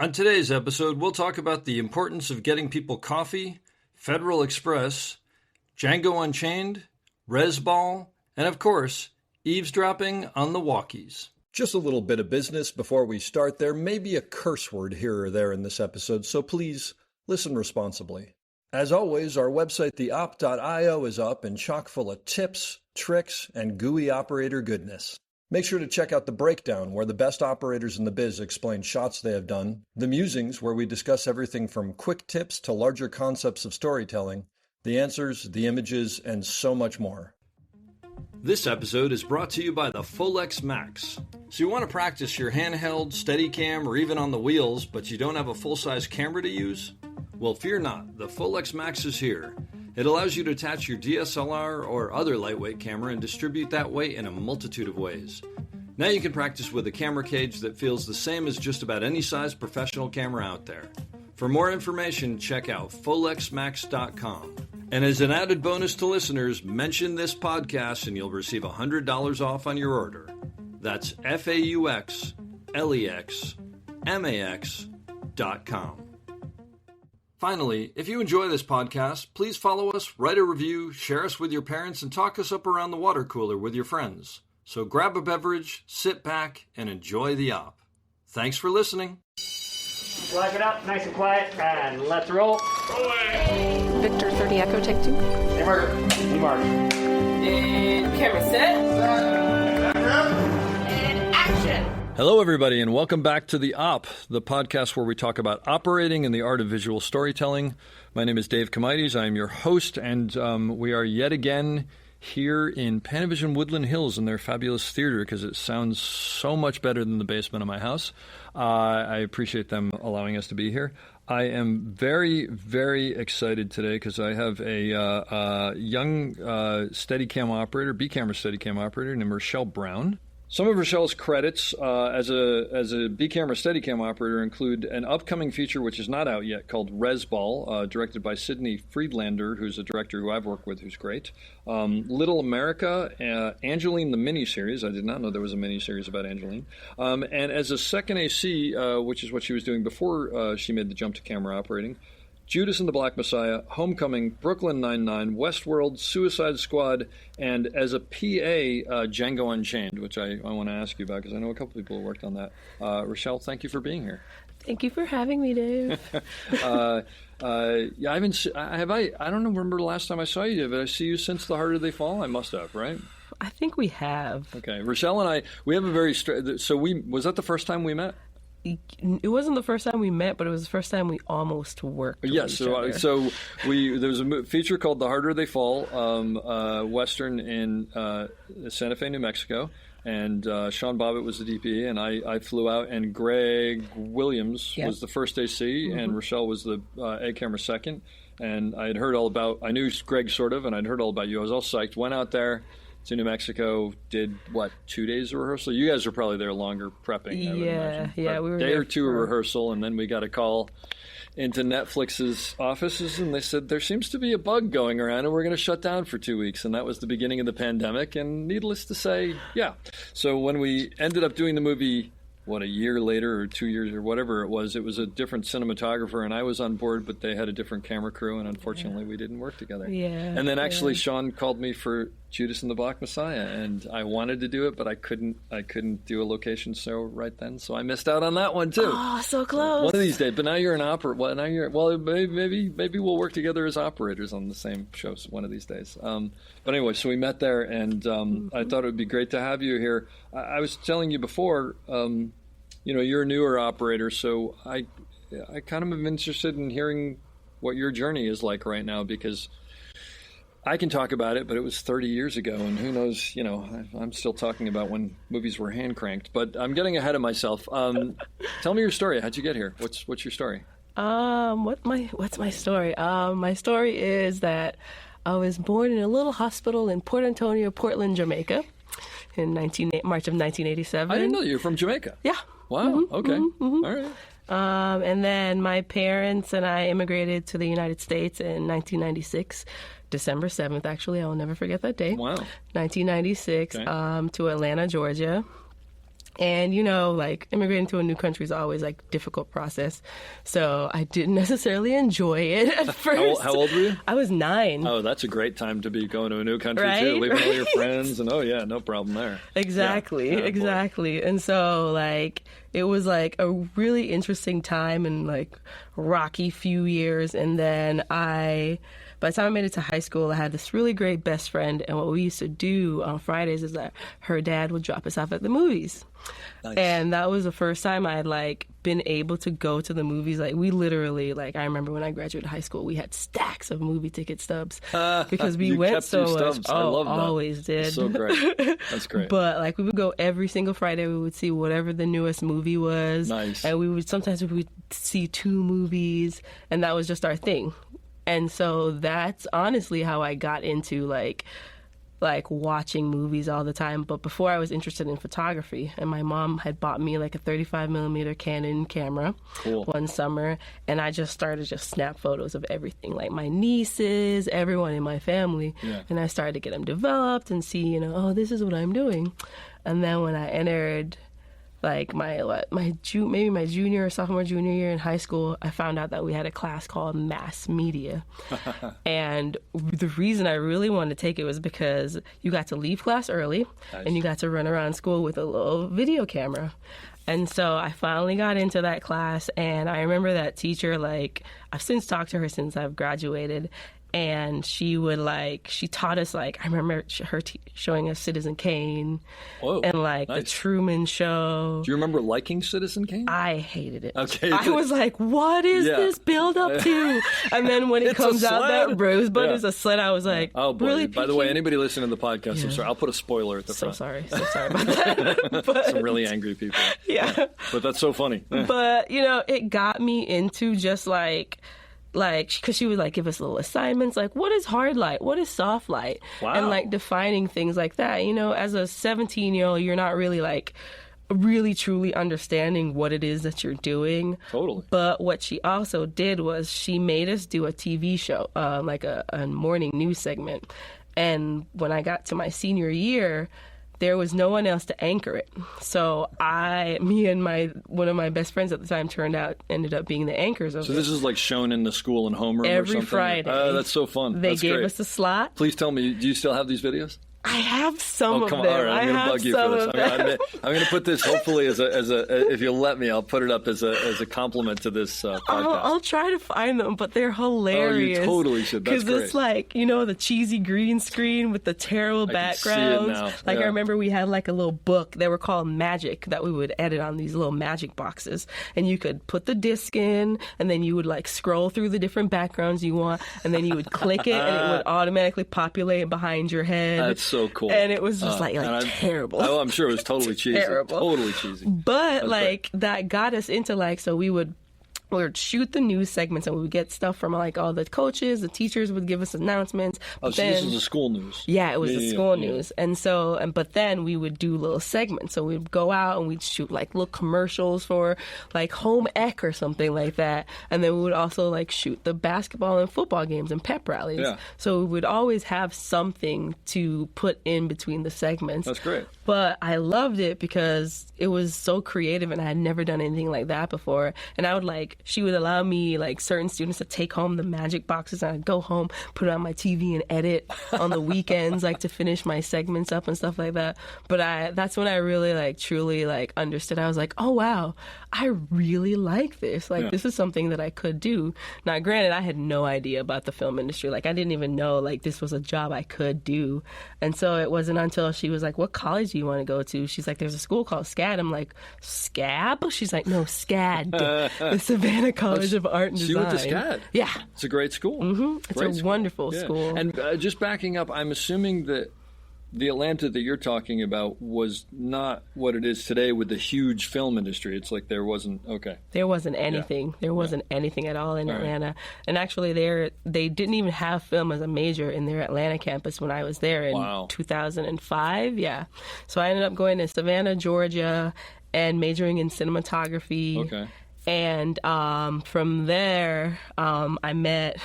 On today's episode, we'll talk about the importance of getting people coffee, Federal Express, Django Unchained, Resball, and of course, eavesdropping on the walkies. Just a little bit of business before we start. There may be a curse word here or there in this episode, so please listen responsibly. As always, our website, theop.io, is up and chock full of tips, tricks, and gooey operator goodness. Make sure to check out The Breakdown, where the best operators in the biz explain shots they have done, The Musings, where we discuss everything from quick tips to larger concepts of storytelling, the answers, the images, and so much more. This episode is brought to you by the Folex Max. So you want to practice your handheld, Steadicam, or even on the wheels, but you don't have a full-size camera to use? Well, fear not, the Folex Max is here. It allows you to attach your DSLR or other lightweight camera and distribute that weight in a multitude of ways. Now you can practice with a camera cage that feels the same as just about any size professional camera out there. For more information, check out folexmax.com. And as an added bonus to listeners, mention this podcast and you'll receive $100 off on your order. That's FAUXLEXMAX.com. Finally, if you enjoy this podcast, please follow us, write a review, share us with your parents, and talk us up around the water cooler with your friends. So grab a beverage, sit back, and enjoy the op. Thanks for listening. Lock it up, nice and quiet, and let's roll. Victor 30 Echo, take 2. Hey, Mark. Hey, Mark. And camera set. And action. Hello, everybody, and welcome back to The Op, the podcast where we talk about operating and the art of visual storytelling. My name is Dave Comites. I am your host, and we are yet again here in Panavision Woodland Hills in their fabulous theater because it sounds so much better than the basement of my house. I appreciate them allowing us to be here. I am very, very excited today because I have a young Steadicam operator, B-camera Steadicam operator named Rochelle Brown. Some of Rochelle's credits as a B-camera Steadicam operator include an upcoming feature which is not out yet called Resball, directed by Sidney Friedlander, who's a director who I've worked with who's great. Little America, Angeline the miniseries. I did not know there was a miniseries about Angeline. And as a second AC, which is what she was doing before she made the jump to camera operating, Judas and the Black Messiah, Homecoming, Brooklyn Nine-Nine, Westworld, Suicide Squad, and as a PA, Django Unchained, which I want to ask you about because I know a couple people who worked on that. Rochelle, thank you for being here. Thank you for having me, Dave. Yeah, I don't remember the last time I saw you, Dave, but I see you since The Harder They Fall. I must have, right? I think we have. Okay, Rochelle and I, we have a very was that the first time we met? It wasn't the first time we met, but it was the first time we almost worked with yes, each other. So there was a feature called The Harder They Fall, Western in Santa Fe, New Mexico, and Sean Bobbitt was the DP, and I flew out, and Greg Williams was the first AC, and Rochelle was the A camera second, and I knew Greg sort of, and I'd heard all about you. I was all psyched, went out there to New Mexico, did, 2 days of rehearsal? You guys were probably there longer prepping, I would imagine. Yeah, we were there. A day there or two of rehearsal, and then we got a call into Netflix's offices, and they said, there seems to be a bug going around, and we're going to shut down for 2 weeks. And that was the beginning of the pandemic, and needless to say, yeah. So when we ended up doing the movie, a year later or 2 years or whatever it was a different cinematographer, and I was on board, but they had a different camera crew, and unfortunately we didn't work together. Yeah. And then actually Sean called me for Judas and the Black Messiah, and I wanted to do it, but I couldn't do a location show right then, so I missed out on that one too. Oh, so close. So one of these days, but now you're an operator. Maybe we'll work together as operators on the same shows one of these days. But anyway, so we met there, and I thought it would be great to have you here. I was telling you before, you're a newer operator, so I kind of am interested in hearing what your journey is like right now, because I can talk about it, but it was 30 years ago, and who knows, I'm still talking about when movies were hand cranked, but I'm getting ahead of myself. Tell me your story. How'd you get here? What's your story? What's my story? My story is that I was born in a little hospital in Port Antonio, Portland, Jamaica in March of 1987. I didn't know you were from Jamaica. Yeah. Wow. Okay. All right. And then my parents and I immigrated to the United States in 1996, December 7th, actually. I will never forget that day. Wow. 1996, Okay. to Atlanta, Georgia. And, like immigrating to a new country is always like a difficult process. So I didn't necessarily enjoy it at first. How old were you? I was 9. Oh, that's a great time to be going to a new country Right? too, leaving all your Right? friends, and no problem there. Exactly, Yeah, exactly. And so like it was like a really interesting time and like rocky few years. And then by the time I made it to high school, I had this really great best friend, and what we used to do on Fridays is that her dad would drop us off at the movies. Nice. And that was the first time I had like been able to go to the movies. Like we literally, like I remember when I graduated high school, we had stacks of movie ticket stubs because we You went kept so your much. stubs. I love that. Always did. That's so great. That's great. But like we would go every single Friday. We would see whatever the newest movie was. Nice. And we would see 2 movies, and that was just our thing. And so that's honestly how I got into like watching movies all the time. But before I was interested in photography, and my mom had bought me like a 35mm Canon camera one summer, and I just started to snap photos of everything, like my nieces, everyone in my family. Yeah. And I started to get them developed and see, oh, this is what I'm doing. And then when I entered like my junior or sophomore junior year in high school, I found out that we had a class called mass media. And the reason I really wanted to take it was because you got to leave class early. Nice. And you got to run around school with a little video camera. And so I finally got into that class, and I remember that teacher, like I've since talked to her since I've graduated. And she taught us, like, I remember her showing us Citizen Kane. Whoa, and, like, nice. The Truman Show. Do you remember liking Citizen Kane? I hated it. Okay. I was like, what is this build up to? And then when it It's a comes out sled. that Rosebud Yeah. is a sled, I was like, Oh, boy. really? By the way, PG? anybody listening to the podcast, I'm Yeah. sorry. I'll put a spoiler at the So front. sorry about that. But, Some really angry people. yeah. But that's so funny. But, it got me into just like, because she would like give us little assignments, like what is hard light, what is soft light, Wow. and like defining things like that. As a 17-year-old, you're not really like really truly understanding what it is that you're doing. Totally. But what she also did was she made us do a TV show, like a morning news segment. And when I got to my senior year, there was no one else to anchor it. So me and one of my best friends at the time ended up being the anchors of So it. this is like shown in the school and homeroom or Every something? Friday. Oh, that's so fun. They That's gave great. us a slot. Please tell me, do you still have these videos? I have some Oh, come of on. them. All right, I'm going to bug you for this. I'm going to put this, hopefully, as a if you'll let me, I'll put it up as a compliment to this podcast. I'll try to find them, but they're hilarious. Oh, you totally should. That's Because it's like, the cheesy green screen with the terrible I can see it backgrounds. now. Like, Yeah. I remember we had like a little book. They were called Magic that we would edit on these little magic boxes. And you could put the disc in, and then you would like scroll through the different backgrounds you want, and then you would click it, and it would automatically populate behind your head. That's so cool. And it was just terrible. Oh, I'm sure it was totally cheesy. Terrible. Totally cheesy. But That's that got us into so we would shoot the news segments, and we would get stuff from like all the coaches, the teachers would give us announcements. Oh, But so this then- is the school news. yeah, it was the school yeah. news. And so, but then we would do little segments. So we'd go out and we'd shoot like little commercials for like home ec or something like that. And then we would also like shoot the basketball and football games and pep rallies. Yeah. So we would always have something to put in between the segments. That's great. But I loved it because it was so creative, and I had never done anything like that before. And I would she would allow me, like certain students, to take home the magic boxes, and I'd go home, put it on my TV, and edit on the weekends, like to finish my segments up and stuff like that. But that's when I really truly understood. I was like, oh wow, I really like this. This is something that I could do. Now, granted, I had no idea about the film industry. I didn't even know this was a job I could do. And so it wasn't until she was like, what college do you want to go to? She's like, there's a school called SCAD. I'm like, SCAB? She's like, no, SCAD, the Savannah College of Art and Design. So you went to SCAD? Yeah. It's a great school. Mm-hmm. It's Great a school. wonderful Yeah. school. And just backing up, I'm assuming that the Atlanta that you're talking about was not what it is today with the huge film industry. It's like there wasn't, okay. There wasn't anything. There wasn't anything at all in Atlanta. And actually, they didn't even have film as a major in their Atlanta campus when I was there in 2005. Yeah. So I ended up going to Savannah, Georgia, and majoring in cinematography. Okay. And from there, I met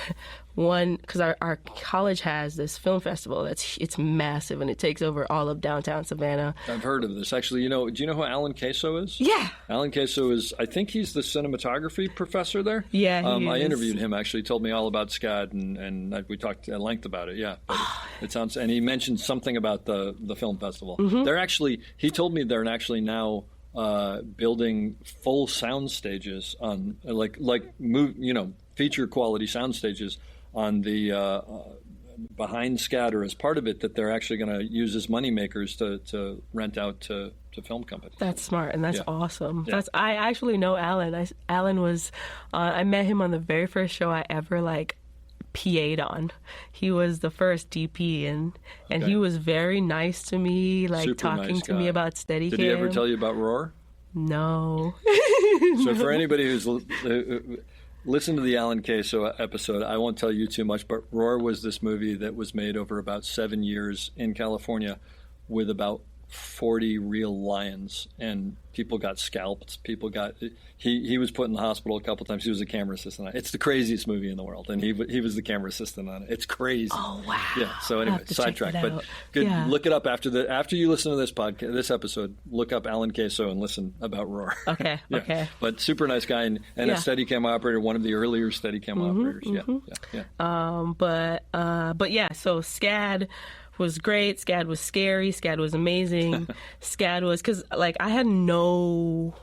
one, because our college has this film festival it's massive, and it takes over all of downtown Savannah. I've heard of this. Actually, do you know who Alan Queso is? Yeah. Alan Queso is, I think he's the cinematography professor there. Yeah, he I is. interviewed him, actually. He told me all about SCAD, and we talked at length about it, yeah. But it sounds, and he mentioned something about the film festival. Mm-hmm. They're actually, he told me they're actually now building full sound stages on, feature quality sound stages on the behind SCAD, or as part of it, that they're actually going to use as money makers to rent out to film companies. That's smart, and that's awesome. Yeah. I actually know Alan. Alan was, I met him on the very first show I ever PA'd on. He was the first DP, and he was very nice to me, Super talking nice to me guy. about Steadicam. Did he ever tell you about Roar? No. So for anybody who's listened to the Alan Queso episode, I won't tell you too much, but Roar was this movie that was made over about 7 years in California with about 40 real lions, and people got scalped. He was put in the hospital a couple times. He was a camera assistant on it. It's the craziest movie in the world, and he was the camera assistant on it. It's crazy. Oh wow. Yeah. So anyway, sidetrack. But good. Yeah. Look it up after you listen to this episode. Look up Alan Queso and listen about Roar. Okay. Yeah. Okay. But super nice guy, and a Steadicam operator, one of the earlier Steadicam operators. Yeah. But yeah, so SCAD was great. SCAD was scary. SCAD was amazing. SCAD was, because I had no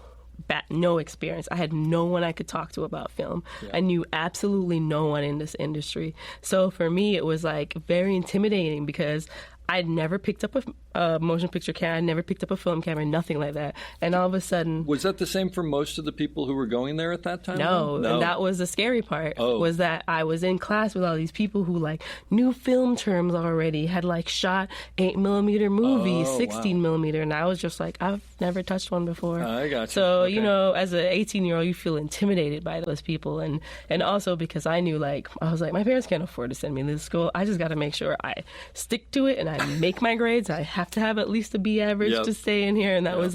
experience. I had no one I could talk to about film. Yeah. I knew absolutely no one in this industry. So for me, it was very intimidating, because I'd never picked up a motion picture camera. I'd never picked up a film camera, nothing like that. And all of a sudden... Was that the same for most of the people who were going there at that time? No. And that was the scary part, was that I was in class with all these people who knew film terms already, had shot 8mm movies, 16mm, and I was just I've never touched one before. I got you. So, okay. as an 18-year-old, you feel intimidated by those people. And also because I knew, I was my parents can't afford to send me to this school. I just got to make sure I stick to it, and I make my grades. I have to have at least a B average to stay in here, and that was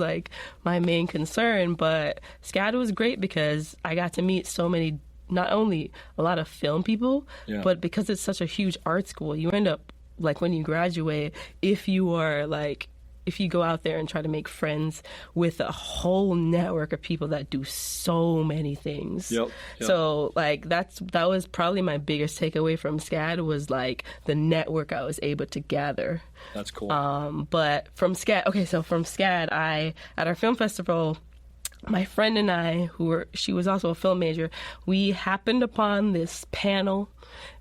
my main concern. But SCAD was great because I got to meet so many, not only a lot of film people, but because it's such a huge art school, you end up when you graduate, if you are if you go out there and try to make friends with a whole network of people that do so many things. Yep. So that was probably my biggest takeaway from SCAD, was the network I was able to gather. That's cool. But from SCAD, at our film festival, my friend and I, she was also a film major, we happened upon this panel,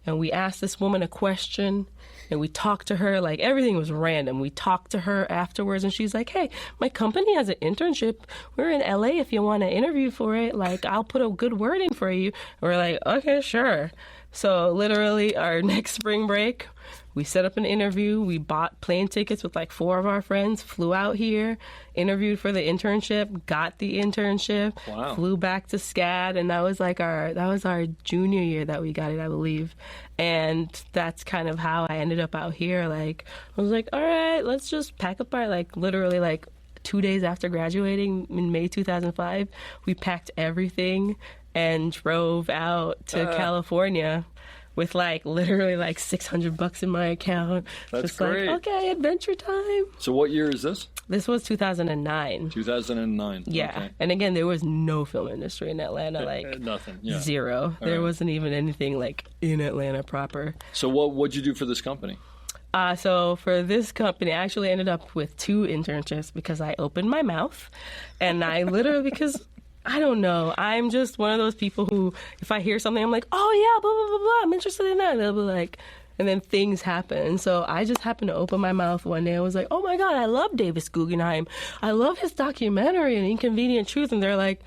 and we asked this woman a question, and we talked to her, everything was random. We talked to her afterwards, and she's like, hey, my company has an internship. We're in LA if you want to interview for it. I'll put a good word in for you. And we're like, okay, sure. So literally our next spring break, we set up an interview. We bought plane tickets with 4 of our friends, flew out here, interviewed for the internship, got the internship, flew back to SCAD, and that was our junior year that we got it, I believe. And that's kind of how I ended up out here. I was all right, let's just pack up our literally 2 days after graduating in May 2005, we packed everything and drove out to California with literally $600 in my account. That's just great. Okay, adventure time. So what year is this? This was 2009. 2009. Yeah. Okay. And again, there was no film industry in Atlanta, nothing. Yeah. Zero. There wasn't even anything in Atlanta proper. So what'd you do for this company? So for this company, I actually ended up with 2 internships because I opened my mouth, and I literally, because I don't know, I'm just one of those people who, if I hear something, I'm like, oh yeah, blah, blah, blah, blah, I'm interested in that. And they'll be and then things happen. So I just happened to open my mouth one day. I was like, oh my God, I love Davis Guggenheim. I love his documentary, An Inconvenient Truth. And they're like,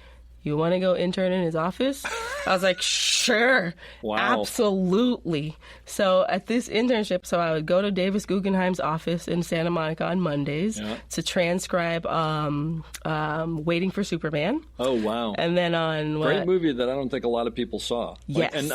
you want to go intern in his office? I was like, sure. Wow. Absolutely. So at this internship, I would go to Davis Guggenheim's office in Santa Monica on Mondays to transcribe Waiting for Superman. Oh, wow. And then on Great movie that I don't think a lot of people saw. Yes. And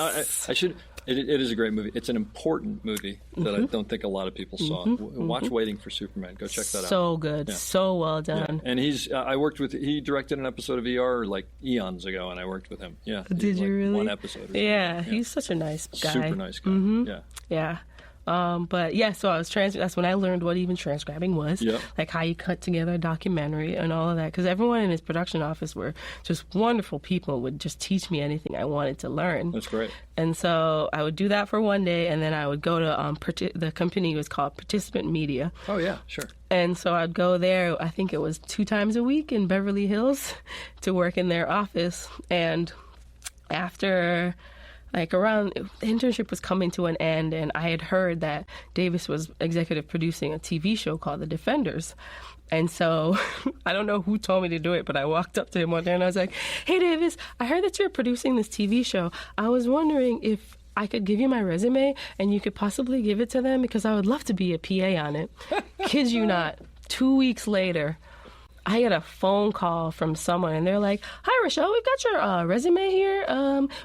It is a great movie. It's an important movie that I don't think a lot of people saw. Watch Waiting for Superman. Go check that out. So good. Yeah. So well done. Yeah. And he directed an episode of ER like eons ago, and I worked with him. Yeah. Did you really? One episode. Or something. Yeah, he's such a nice guy. Super nice guy. Yeah. Yeah. But yeah, so I was that's when I learned what even transcribing was, like how you cut together a documentary and all of that. Because everyone in his production office were just wonderful people, would just teach me anything I wanted to learn. That's great. And so I would do that for one day, and then I would go to the company was called Participant Media. Oh yeah, sure. And so I'd go there, I think it was 2 times a week in Beverly Hills to work in their office. And after... like around, the internship was coming to an end, and I had heard that Davis was executive producing a TV show called The Defenders. And so I don't know who told me to do it, but I walked up to him one day and I was like, "Hey, Davis, I heard that you're producing this TV show. I was wondering if I could give you my resume and you could possibly give it to them because I would love to be a PA on it." Kid you not, 2 weeks later, I get a phone call from someone, and they're like, "Hi, Rochelle, we've got your resume here.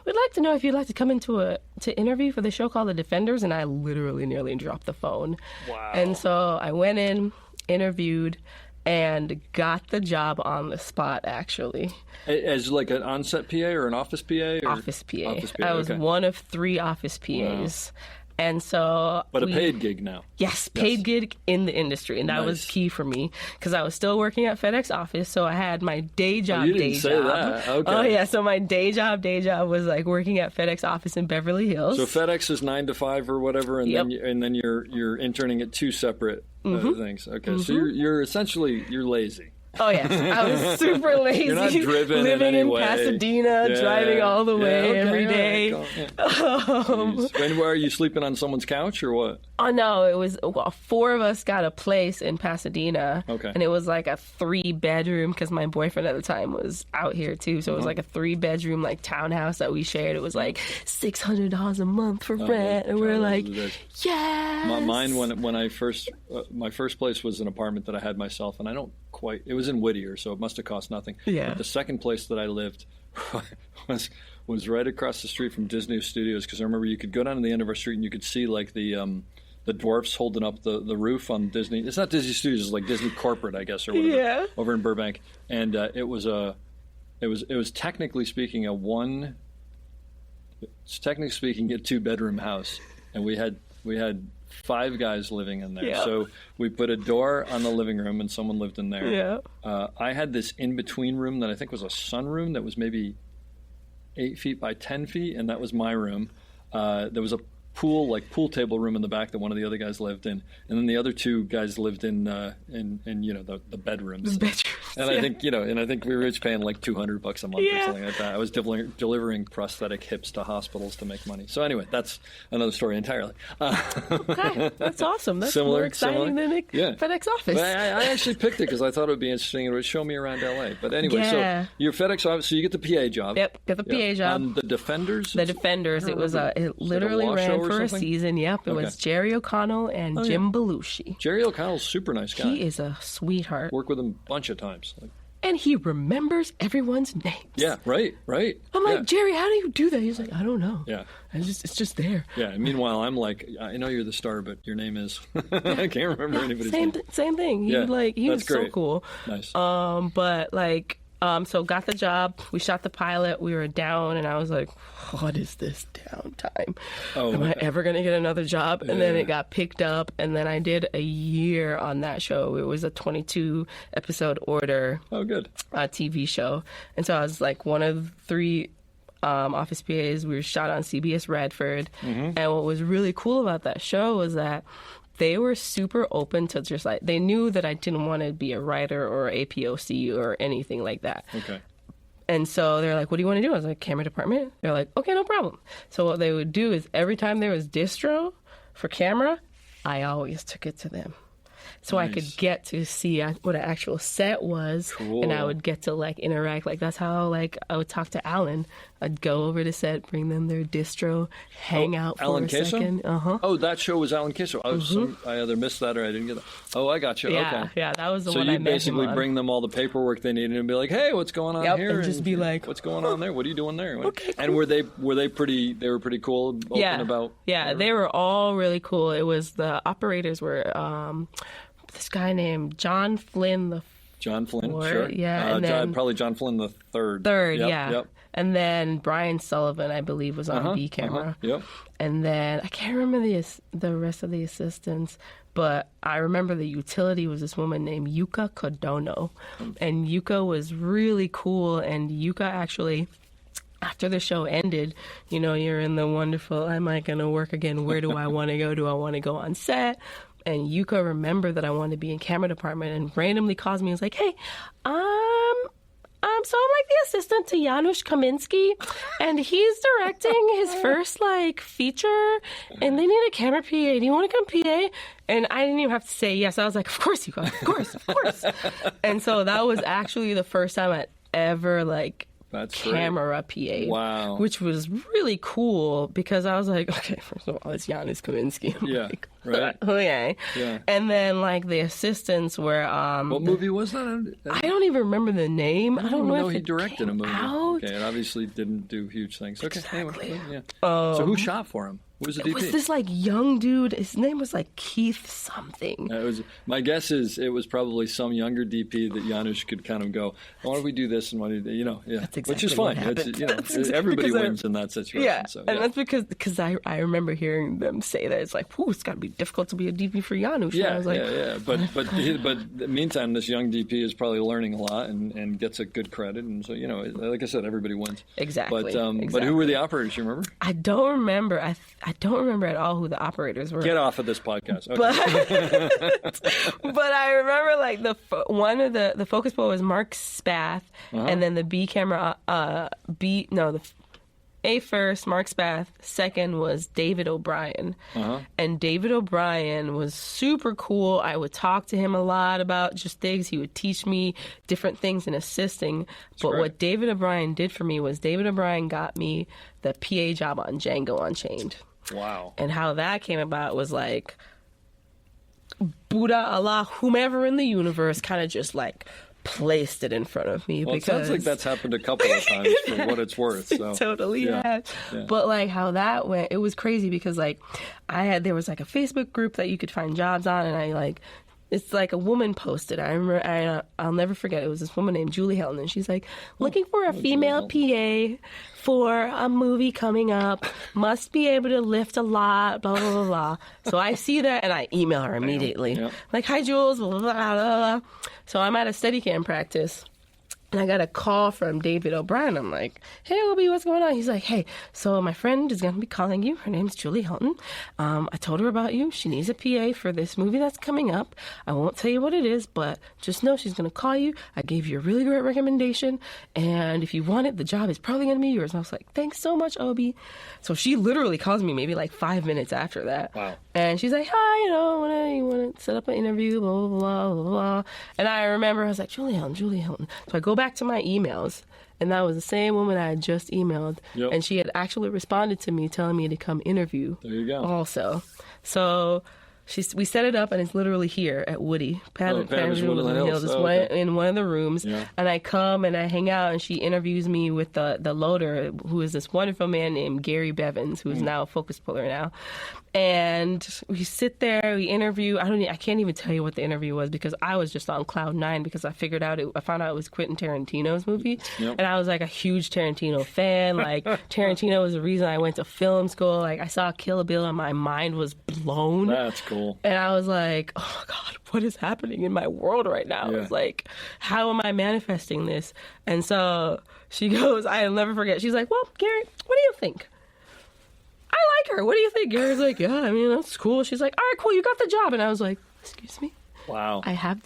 We'd like to know if you'd like to come to interview for the show called The Defenders." And I literally nearly dropped the phone. Wow. And so I went in, interviewed, and got the job on the spot, actually. As like an on-set PA or an office PA? Or? Office PA. Office PA. I was one of 3 office PAs. Wow. And so... But a paid gig now. Yes, paid gig in the industry. And that was key for me because I was still working at FedEx office. So I had my day job, you didn't say that. Okay. Oh, yeah. So my day job was like working at FedEx office in Beverly Hills. So FedEx is 9 to 5 or whatever, and then you're interning at 2 separate things. Okay, so you're essentially lazy. Oh, yes. I was super lazy. You're not driven living in Pasadena, driving all the way every day. When were you sleeping on someone's couch or what? Oh, no. It was 4 of us got a place in Pasadena. Okay. And it was like a 3-bedroom because my boyfriend at the time was out here, too. So it was like a 3-bedroom like townhouse that we shared. It was like $600 a month for rent. And we were like, yes. Mine, when I first, my first place was an apartment that I had myself, and I don't quite, it was in Whittier, so it must have cost nothing. Yeah. But the second place that I lived was right across the street from Disney Studios, because I remember you could go down to the end of our street and you could see like the dwarfs holding up the roof on Disney. It's not Disney Studios, it's like Disney Corporate, I guess, or whatever, over in Burbank. And it was technically speaking a 2-bedroom house, and we had 5 guys living in there. Yeah. So we put a door on the living room and someone lived in there. Yeah. I had this in-between room that I think was a sunroom that was maybe 8 feet by 10 feet, and that was my room. There was a pool table room in the back that one of the other guys lived in, and then the other 2 guys lived in the bedrooms. The bedrooms. And I think we were each paying like $200 a month or something like that. I was delivering prosthetic hips to hospitals to make money. So anyway, that's another story entirely. Okay, that's awesome. That's more exciting than FedEx office. But I actually picked it because I thought it would be interesting. It would show me around LA. But anyway, so you're FedEx office, so you get the PA job. Yep, get the PA job. On the Defenders. The Defenders. It literally ran for a season. Yep, it was Jerry O'Connell and Jim Belushi. Jerry O'Connell's a super nice guy. He is a sweetheart. Worked with him a bunch of times. And he remembers everyone's names. Yeah, right. I'm like, Jerry, how do you do that? He's like, I don't know. Yeah. It's just there. Yeah, and meanwhal, I'm like, I know you're the star, but your name is... I can't remember anybody's name. Same thing. He was so cool. Nice. So got the job. We shot the pilot. We were down, and I was like, what is this downtime? Am I ever going to get another job? And then it got picked up, and then I did a year on that show. It was a 22-episode order TV show. And so I was like one of 3 office PAs. We were shot on CBS Radford. And what was really cool about that show was that they were super open to just like, they knew that I didn't want to be a writer or a POC or anything like that. Okay. And so they're like, what do you want to do? I was like, camera department. They're like, okay, no problem. So what they would do is every time there was distro for camera, I always took it to them. so I could get to see what an actual set was, and I would get to like interact. Like that's how like I would talk to Alan. I'd go over to set, bring them their distro, hang out for Alan a Queso? second. Oh, that show was Alan Queso. I either missed that or I didn't get that. Oh, I got you. Yeah, okay. yeah, that was the So one I you met him basically on. bring them all the paperwork they needed and be like, "Hey, what's going on here?" and just be like, "What's going on there? What are you doing there?" Okay, And were they pretty? They were pretty cool, open about. Yeah, they were all really cool. It was the operators were this guy named John Flynn John Flynn, sure. Yeah, and then probably John Flynn the third. Yep, yeah. Yep. And then Brian Sullivan, I believe, was on B camera. Yep. And then I can't remember the rest of the assistants, but I remember the utility was this woman named Yuka Kodono. And Yuka was really cool, and Yuka actually, after the show ended, you're in the wonderful, am I going to work again? Where do I want to go? Do I want to go on set? And Yuka remembered that I wanted to be in camera department and randomly calls me and was like, hey, so I'm like the assistant to Janusz Kaminski, and he's directing his first like feature, and they need a camera PA. Do you want to come PA? And I didn't even have to say yes. I was like, of course you go, of course. And so that was actually the first time I'd ever like camera PA. Wow. Which was really cool because I was like, okay, first of all, it's Janusz Kaminski. Yeah. Like, right. Okay. Yeah. And then like the assistants were what movie was that? I don't even remember the name. I don't know if he it directed a came movie. out. Okay, it obviously didn't do huge things. Okay. Exactly. Anyway, yeah. So who shot for him? Who was the DP? It was this like young dude. His name was like Keith something. My guess is it was probably some younger DP that Janusz could kind of go, why don't we do this and why do you do, That's exactly which is what fine. happened. It's, That's exactly everybody because wins in that situation. Yeah, So, and that's because I remember hearing them say that it's like, it's got to be difficult to be a DP for Janusz. Yeah, and I was like, yeah. But in the meantime, this young DP is probably learning a lot and gets a good credit. And so, like I said, everybody wins. Exactly. But who were the operators, you remember? I don't remember. I don't remember at all who the operators were. Get off of this podcast. Okay. But I remember like one of the focus pull was Mark Spath, and then the B camera, the A first, Mark Spath. Second was David O'Brien. And David O'Brien was super cool. I would talk to him a lot about just things. He would teach me different things in assisting. But what David O'Brien did for me was David O'Brien got me the PA job on Django Unchained. Wow. And how that came about was like Buddha, Allah, whomever in the universe kind of just like placed it in front of me. Well, because it sounds like that's happened a couple of times for what it's worth. So. It totally has. Yeah. But like how that went, it was crazy because like there was like a Facebook group that you could find jobs on, and it's like a woman posted. I remember, I'll never forget. It was this woman named Julie Helton, and she's like, looking for a female PA for a movie coming up. Must be able to lift a lot, blah, blah, blah, blah. So I see that, and I email her immediately. Yeah. Like, hi, Jules, blah, blah, blah, blah. So I'm at a Steadicam practice. And I got a call from David O'Brien. I'm like, hey, Obi, what's going on? He's like, hey, so my friend is going to be calling you. Her name's Julie Helton. I told her about you. She needs a PA for this movie that's coming up. I won't tell you what it is, but just know she's going to call you. I gave you a really great recommendation. And if you want it, the job is probably going to be yours. And I was like, thanks so much, Obi. So she literally calls me maybe like 5 minutes after that. Wow. And she's like, hi, you want to set up an interview, blah, blah, blah, blah, blah. And I remember I was like, Julie Helton. So I go back to my emails, and that was the same woman I had just emailed. Yep. And she had actually responded to me telling me to come interview. There you go. Also. So we set it up, and it's literally here at Woody. Patterson Woodland Hills. In one of the rooms. Yeah. And I come and I hang out, and she interviews me with the loader, who is this wonderful man named Gary Bevins, who is now a focus puller now. And we sit there, we interview. I can't even tell you what the interview was because I was just on cloud nine because I found out it was Quentin Tarantino's movie. Yep. And I was like a huge Tarantino fan. Like Tarantino was the reason I went to film school. Like I saw Kill Bill and my mind was blown. That's cool. And I was like, oh God, what is happening in my world right now? Yeah. I was like, how am I manifesting this? And so she goes, I'll never forget. She's like, well, Gary, what do you think? I like her. What do you think? Gary's like, yeah, I mean, that's cool. She's like, all right, cool, you got the job. And I was like, excuse me? Wow. I have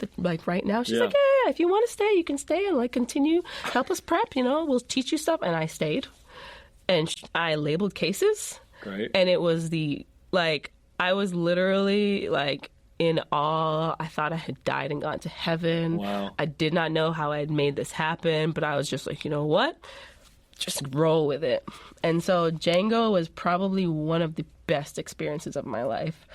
right now. She's like, yeah, if you want to stay, you can stay and continue, help us prep, we'll teach you stuff. And I stayed. And I labeled cases. Great. And it was I was literally in awe. I thought I had died and gone to heaven. Wow. I did not know how I had made this happen, but I was just like, you know what? Just roll with it. And so Django was probably one of the best experiences of my life.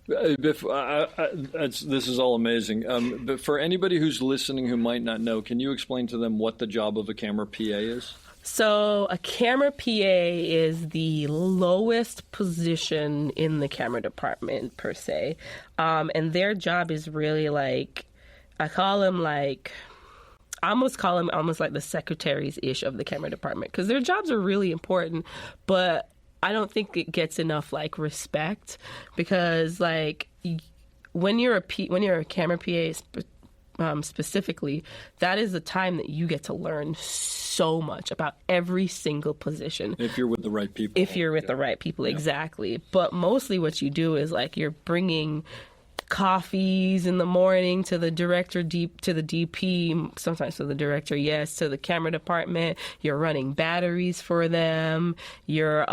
This is all amazing. But for anybody who's listening who might not know, can you explain to them what the job of a camera PA is? So a camera PA is the lowest position in the camera department, per se. And their job is really like, I almost call them almost like the secretaries-ish of the camera department, because their jobs are really important, but I don't think it gets enough like respect, because like when you're a camera PA specifically, that is the time that you get to learn so much about every single position. If you're with the right people. Exactly. But mostly what you do is like you're bringing coffees in the morning to the director, to the DP, sometimes to the director, to the camera department. You're running batteries for them. You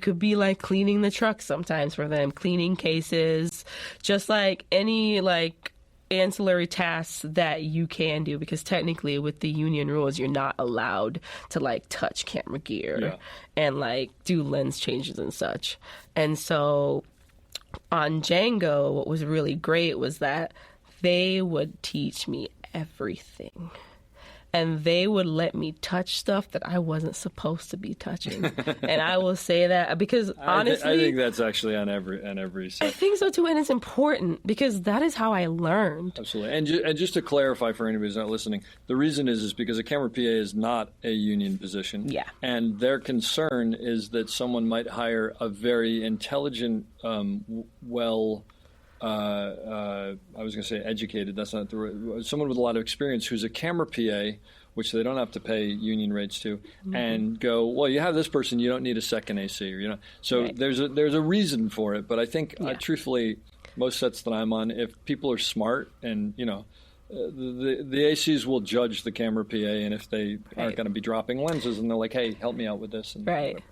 could be like cleaning the truck sometimes for them, cleaning cases, just like any like ancillary tasks that you can do, because technically with the union rules you're not allowed to like touch camera gear and like do lens changes and such. And so on Django, what was really great was that they would teach me everything. And they would let me touch stuff that I wasn't supposed to be touching. And I will say that because honestly, I think that's actually on every set. I think so too, and it's important because that is how I learned. Absolutely. And just to clarify for anybody who's not listening, the reason is because a camera PA is not a union position. Yeah. And their concern is that someone might hire a very intelligent, I was going to say educated, that's not the right, someone with a lot of experience who's a camera PA, which they don't have to pay union rates to, and go, well, you have this person, you don't need a second AC, or so right. There's a reason for it. But I think, truthfully, most sets that I'm on, if people are smart and the ACs will judge the camera PA, and if they aren't going to be dropping lenses, and they're like, "Hey, help me out with this," and right,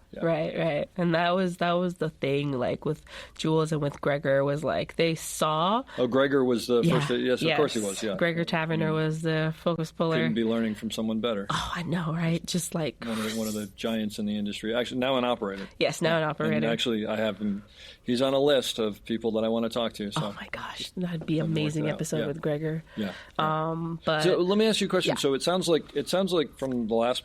and that was the thing. Like with Jules and with Gregor, was like they saw. Oh, Gregor was the first. Yes, of course he was. Yeah, Gregor Taverner was the focus puller. Couldn't be learning from someone better. Oh, I know, right? Just like one of the giants in the industry. Actually, now an operator. Yes, now an operator. And actually, I have him. He's on a list of people that I want to talk to. So. Oh my gosh, that'd be an amazing episode with Gregor. Yeah. But so let me ask you a question. Yeah. So it sounds like from the last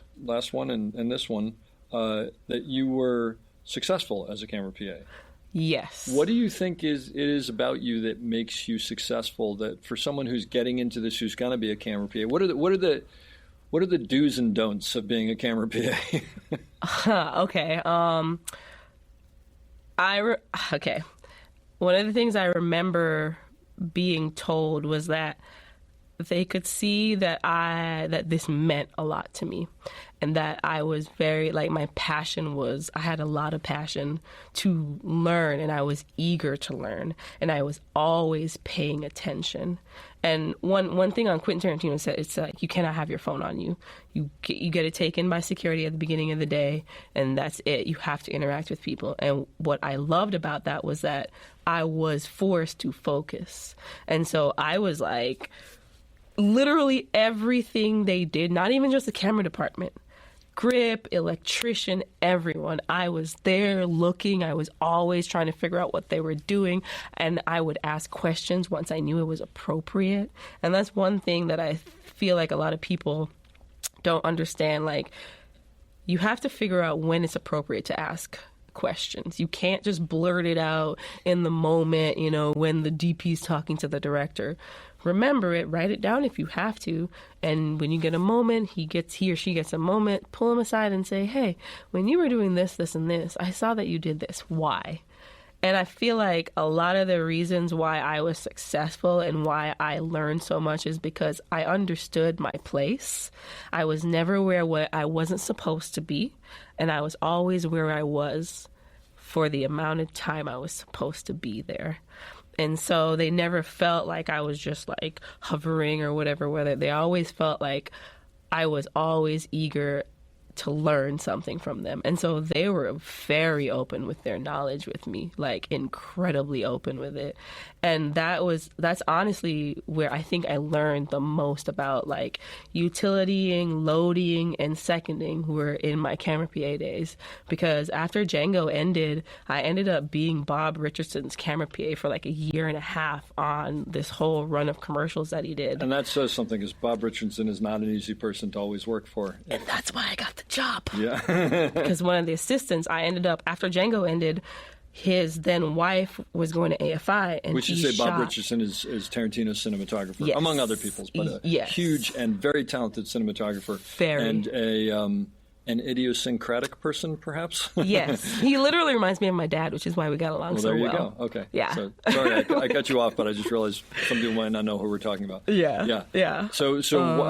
one and this one that you were successful as a camera PA. Yes. What do you think it is about you that makes you successful? That for someone who's getting into this, who's going to be a camera PA, what are the do's and don'ts of being a camera PA? Okay. Okay. One of the things I remember being told was that they could see that this meant a lot to me, and that I was very, like, my passion was, I had a lot of passion to learn, and I was eager to learn, and I was always paying attention. And one thing on Quentin Tarantino said, it's like, you cannot have your phone on you. You get it taken by security at the beginning of the day, and that's it. You have to interact with people. And what I loved about that was that I was forced to focus. And so I was like, literally everything they did, not even just the camera department, grip, electrician, everyone. I was there looking. I was always trying to figure out what they were doing, and I would ask questions once I knew it was appropriate. And that's one thing that I feel like a lot of people don't understand. Like, you have to figure out when it's appropriate to ask questions. You can't just blurt it out in the moment, when the DP's talking to the director. Remember it, write it down if you have to, and when you get a moment, he or she gets a moment, pull him aside and say, hey, when you were doing this, this, and this, I saw that you did this. Why? And I feel like a lot of the reasons why I was successful and why I learned so much is because I understood my place. I was never where I wasn't supposed to be, and I was always where I was for the amount of time I was supposed to be there. And so they never felt like I was just like hovering or whatever, they always felt like I was always eager to learn something from them. And so they were very open with their knowledge with me, like incredibly open with it. And that's honestly where I think I learned the most about like utilitying, loading, and seconding were in my camera PA days. Because after Django ended, I ended up being Bob Richardson's camera PA for like a year and a half on this whole run of commercials that he did. And that says something, because Bob Richardson is not an easy person to always work for. And that's why I got the job. Yeah. Because one of the assistants, I ended up, after Django ended, his then wife was going to AFI, and we should say Bob Richardson is Tarantino's cinematographer, yes. among other people's, but a huge and very talented cinematographer. Very. And an idiosyncratic person, perhaps? Yes. He literally reminds me of my dad, which is why we got along so well. There you go. Okay. Yeah. So, sorry, I cut you off, but I just realized some people might not know who we're talking about. Yeah. So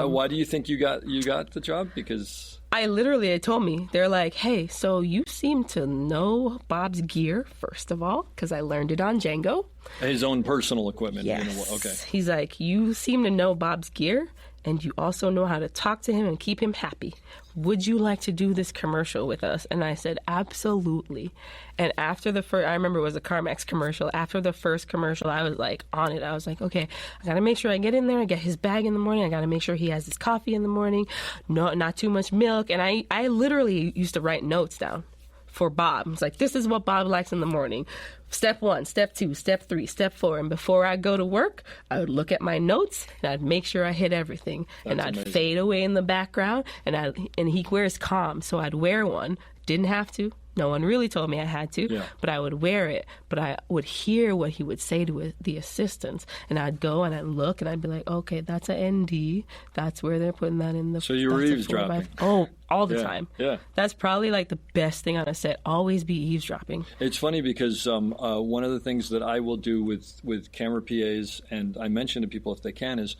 why do you think you got the job? Because they told me, they're like, hey, so you seem to know Bob's gear, first of all, because I learned it on Django. His own personal equipment. Yes. Okay. He's like, you seem to know Bob's gear, and you also know how to talk to him and keep him happy. Would you like to do this commercial with us? And I said, absolutely. And after the first, I remember it was a CarMax commercial. After the first commercial, I was like on it. I was like, okay, I got to make sure I get in there. I get his bag in the morning. I got to make sure he has his coffee in the morning. No, not too much milk. And I literally used to write notes down for Bob. It's like, this is what Bob likes in the morning. Step 1, step 2, step 3, step 4. And before I go to work, I would look at my notes and I'd make sure I hit everything. That's I'd amazing. Fade away in the background. And he wears comms, so I'd wear one. Didn't have to. No one really told me I had to, but I would wear it. But I would hear what he would say to the assistants, and I'd go and I'd look, and I'd be like, okay, that's an ND. That's where they're putting that in the... So you were eavesdropping. Oh, all the time. Yeah. That's probably like the best thing on a set, always be eavesdropping. It's funny because one of the things that I will do with camera PAs, and I mention to people if they can, is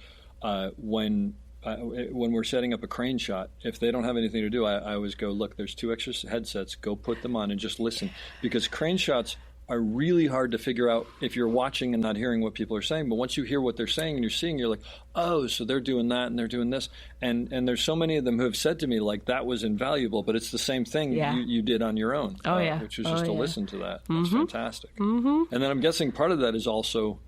when we're setting up a crane shot, if they don't have anything to do, I always go, look, there's 2 extra headsets, go put them on and just listen. Because crane shots are really hard to figure out if you're watching and not hearing what people are saying. But once you hear what they're saying and you're seeing, you're like, oh, so they're doing that and they're doing this. And there's so many of them who have said to me, like, that was invaluable, but it's the same thing you did on your own. Which was just to listen to that. That's fantastic. Mm-hmm. And then I'm guessing part of that is also...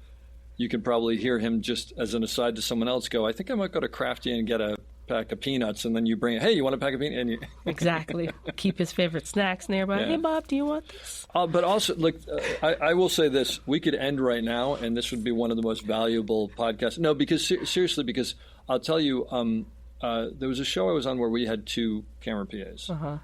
You could probably hear him just as an aside to someone else go, I think I might go to Crafty and get a pack of peanuts, and then you bring it, hey, you want a pack of peanuts? And you... Exactly. Keep his favorite snacks nearby. Yeah. Hey, Bob, do you want this? But also, look, I will say this. We could end right now, and this would be one of the most valuable podcasts. No, because seriously, because I'll tell you, there was a show I was on where we had 2 camera PAs. Uh-huh.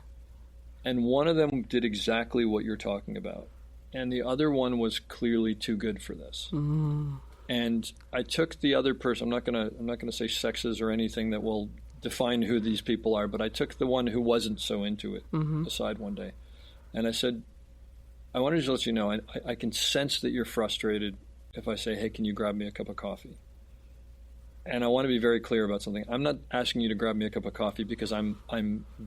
And one of them did exactly what you're talking about. And the other one was clearly too good for this. Mm. And I took the other person. I'm not gonna say sexes or anything that will define who these people are. But I took the one who wasn't so into it aside one day, and I said, I wanted to let you know I can sense that you're frustrated if I say, hey, can you grab me a cup of coffee? And I want to be very clear about something. I'm not asking you to grab me a cup of coffee because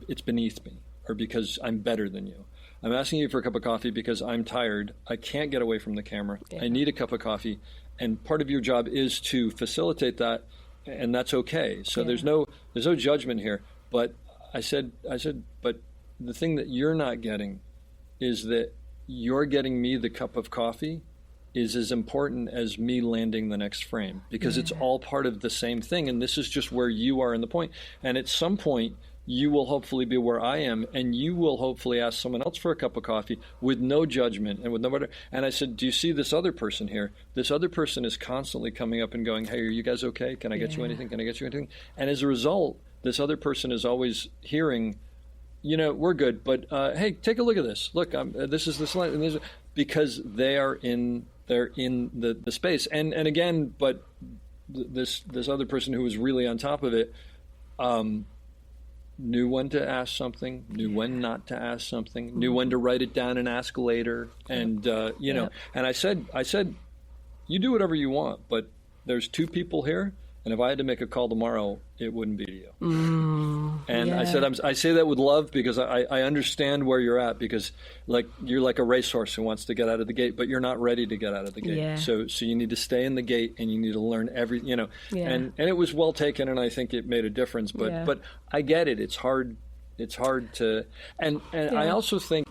it's beneath me or because I'm better than you. I'm asking you for a cup of coffee because I'm tired. I can't get away from the camera. Yeah. I need a cup of coffee. And part of your job is to facilitate that, and that's okay. So there's no judgment here. But I said, but the thing that you're not getting is that you're getting me the cup of coffee is as important as me landing the next frame, because it's all part of the same thing. And this is just where you are in the point. And at some point, you will hopefully be where I am, and you will hopefully ask someone else for a cup of coffee with no judgment and with no matter. And I said, do you see this other person here? This other person is constantly coming up and going, hey, are you guys okay? Can I get you anything? Can I get you anything? And as a result, this other person is always hearing, we're good, but hey, take a look at this. Look, this is this line, and this, because they're in the space. And again, but this other person who was really on top of it, knew when to ask something, knew when not to ask something, knew when to write it down and ask later. And, and I said, you do whatever you want, but there's 2 people here. And if I had to make a call tomorrow, it wouldn't be to you. I said, I say that with love because I understand where you're at, because you're like a racehorse who wants to get out of the gate, but you're not ready to get out of the gate. Yeah. So you need to stay in the gate, and you need to learn and it was well taken, and I think it made a difference. But I get it. It's hard it's hard to, and I also think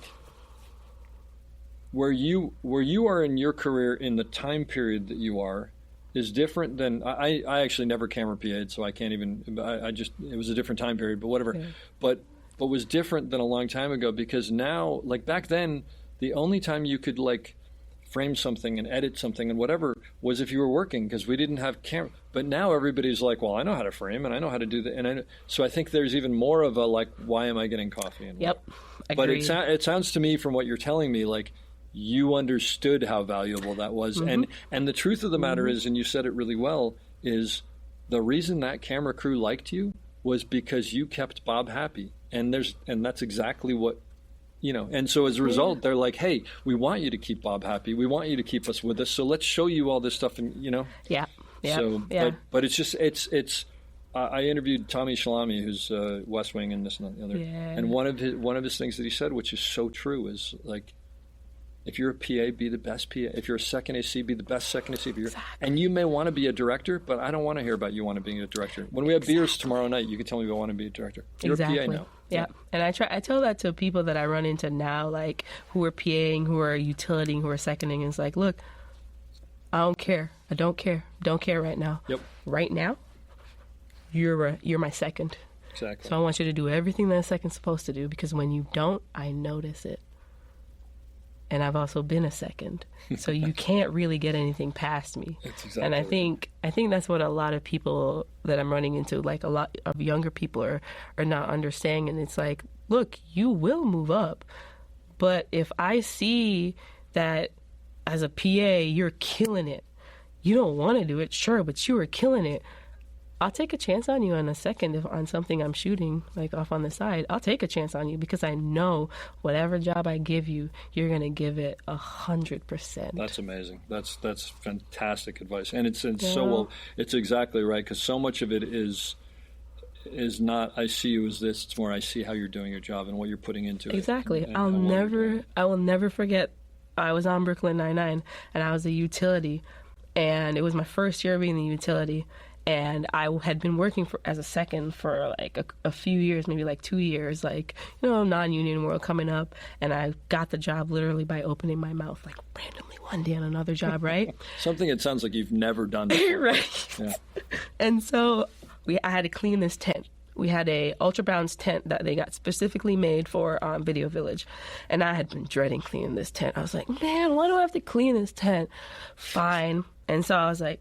where you are in your career in the time period that you are is different than I actually never camera PA'd, so I can't even. I just it was a different time period, but whatever. Yeah. But was different than a long time ago because now, like back then, the only time you could like frame something and edit something and whatever was if you were working because we didn't have camera. But now everybody's like, well, I know how to frame and I know how to do that, and so I think there's even more of a like, why am I getting coffee? And yep. But it sounds to me from what you're telling me like. You understood how valuable that was. Mm-hmm. And the truth of the matter is, and you said it really well, is the reason that camera crew liked you was because you kept Bob happy. And that's exactly what, and so as a result, they're like, hey, we want you to keep Bob happy. We want you to keep us with us. So let's show you all this stuff. And, Yeah. So, yeah. But it's just, it's, I interviewed Tommy Shalami, who's West Wing and this and the other. Yeah. And one of his things that he said, which is so true, is like, if you're a PA, be the best PA. If you're a second AC, be the best second AC. And you may want to be a director, but I don't want to hear about you want to be a director. When we have beers tomorrow night, you can tell me I want to be a director. You're a PA now. Yeah. And I tell that to people that I run into now, like who are PAing, who are utilitying, who are seconding. It's like, look, I don't care. I don't care. Don't care right now. Yep. Right now, you're my second. Exactly. So I want you to do everything that a second's supposed to do because when you don't, I notice it. And I've also been a second, so you can't really get anything past me. That's exactly and I think that's what a lot of people that I'm running into, like a lot of younger people are not understanding. And it's like, look, you will move up, but if I see that as a PA you're killing it, you don't want to do it, sure, but you are killing it. I'll take a chance on you in a second if on something I'm shooting, like off on the side. I'll take a chance on you because I know whatever job I give you, you're going to give it 100%. That's amazing. That's fantastic advice. And it's so well, it's exactly right because so much of it is not I see you as this, it's more I see how you're doing your job and what you're putting into it. Exactly. I will never forget I was on Brooklyn Nine-Nine and I was a utility and it was my first year being the utility. And I had been working as a second for like a few years, maybe like 2 years, like, non-union world coming up. And I got the job literally by opening my mouth, like randomly one day on another job, right? Something it sounds like you've never done before. Right. Yeah. And so I had to clean this tent. We had a Ultra Brown's tent that they got specifically made for Video Village. And I had been dreading cleaning this tent. I was like, man, why do I have to clean this tent? Fine. And so I was like,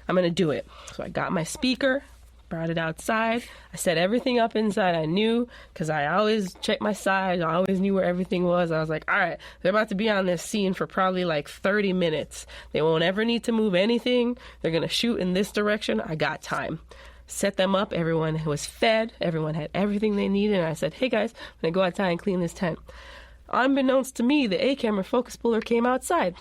I'm going to do it. So I got my speaker, brought it outside. I set everything up inside. I knew because I always checked my side. I always knew where everything was. I was like, all right, they're about to be on this scene for probably like 30 minutes. They won't ever need to move anything. They're going to shoot in this direction. I got time. Set them up. Everyone was fed. Everyone had everything they needed. And I said, hey, guys, I'm going to go outside and clean this tent. Unbeknownst to me, the A-camera focus puller came outside.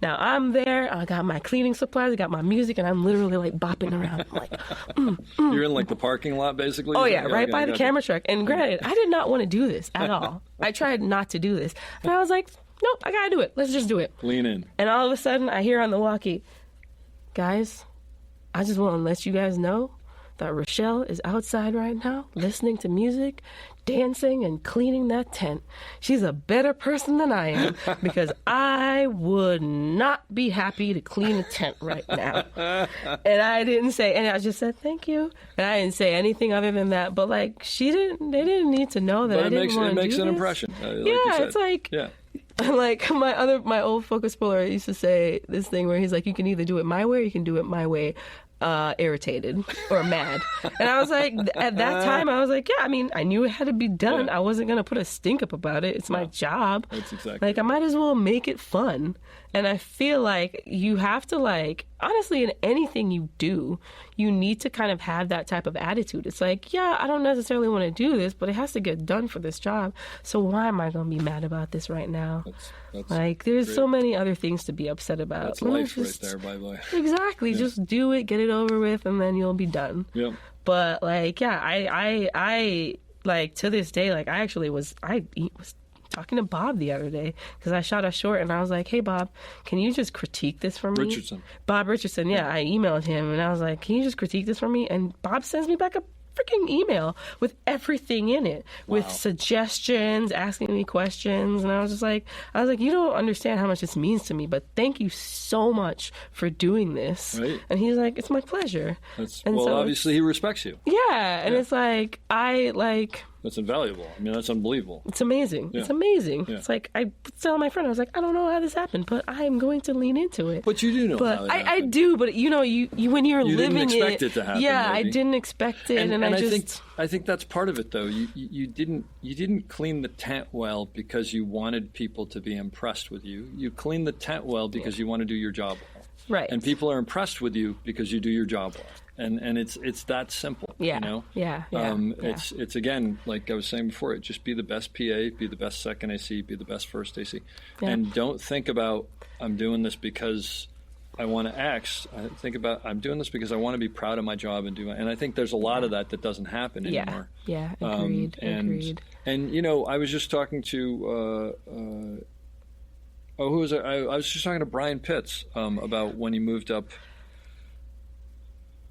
Now I'm there, I got my cleaning supplies, I got my music, and I'm literally like bopping around. I'm like, You're in like the parking lot basically? Oh yeah, right by the camera truck. And granted, I did not want to do this at all. I tried not to do this. And I was like, nope, I gotta do it. Let's just do it. Lean in. And all of a sudden, I hear on the walkie, guys, I just want to let you guys know that Rochelle is outside right now, listening to music, dancing, and cleaning that tent. She's a better person than I am because I would not be happy to clean a tent right now. And I didn't say, and I just said, thank you. And I didn't say anything other than that. But like, they didn't need to know that I didn't want to do this. It makes an impression. It's like, like my old focus puller used to say this thing where he's like, you can either do it my way or you can do it my way. Irritated or mad. And I was like, at that time, I was like, yeah, I mean, I knew it had to be done. I wasn't going to put a stink up about it. It's my job. That's exactly like, I might as well make it fun. And I feel like you have to, like, honestly, in anything you do, you need to kind of have that type of attitude. It's like, yeah, I don't necessarily want to do this, but it has to get done for this job. So why am I going to be mad about this right now? That's like, there's great. So many other things to be upset about. That's life right there, by the way. Exactly. Yeah. Just do it, get it over with, and then you'll be done. Yeah. But, like, yeah, I like, to this day, like, I was talking to Bob the other day because I shot a short and I was like, hey, Bob, can you just critique this for me? Richardson. Bob Richardson, yeah. I emailed him and I was like, can you just critique this for me? And Bob sends me back a freaking freaking email with everything in it, with suggestions, asking me questions. And I was like, you don't understand how much this means to me, but thank you so much for doing this. Right. And he's like, it's my pleasure. Obviously he respects you. Yeah. And it's like, That's invaluable. I mean, that's unbelievable. It's amazing. Yeah. It's amazing. Yeah. It's like, I tell my friend, I was like, I don't know how this happened, but I'm going to lean into it. But you do know how it happened. I do, but you when you're living it. You didn't expect it to happen. Yeah, maybe. I didn't expect it, and I think that's part of it, though. You didn't clean the tent well because you wanted people to be impressed with you. You cleaned the tent well because you want to do your job well. Right. And people are impressed with you because you do your job well. And it's that simple. Yeah. You know? Yeah. It's again, like I was saying before, just be the best PA, be the best second AC, be the best first AC. Yeah. And don't think about, I'm doing this because I want to X. I think about, I'm doing this because I want to be proud of my job and do it. And I think there's a lot of that doesn't happen anymore. Yeah. Agreed. Agreed. And I was just talking to who was it? I was just talking to Brian Pitts about when he moved up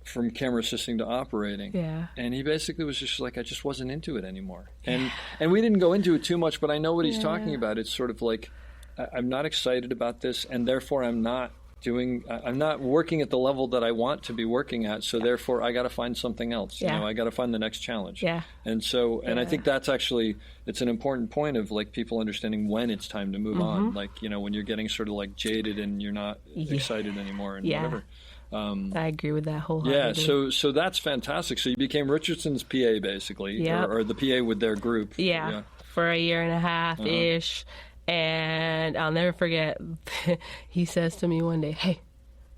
from camera assisting to operating. Yeah. And he basically was just like, I just wasn't into it anymore. And we didn't go into it too much, but I know what he's talking about. It's sort of like, I'm not excited about this, and therefore I'm not working at the level that I want to be working at, so therefore I got to find something else. You know, I got to find the next challenge. Yeah. And so, and I think that's actually, it's an important point of like people understanding when it's time to move on. Like, when you're getting sort of like jaded and you're not excited anymore and whatever. I agree with that wholeheartedly. Yeah, so that's fantastic. So you became Richardson's PA basically, or the PA with their group. Yeah, for a year and a half-ish. And I'll never forget, he says to me one day, hey,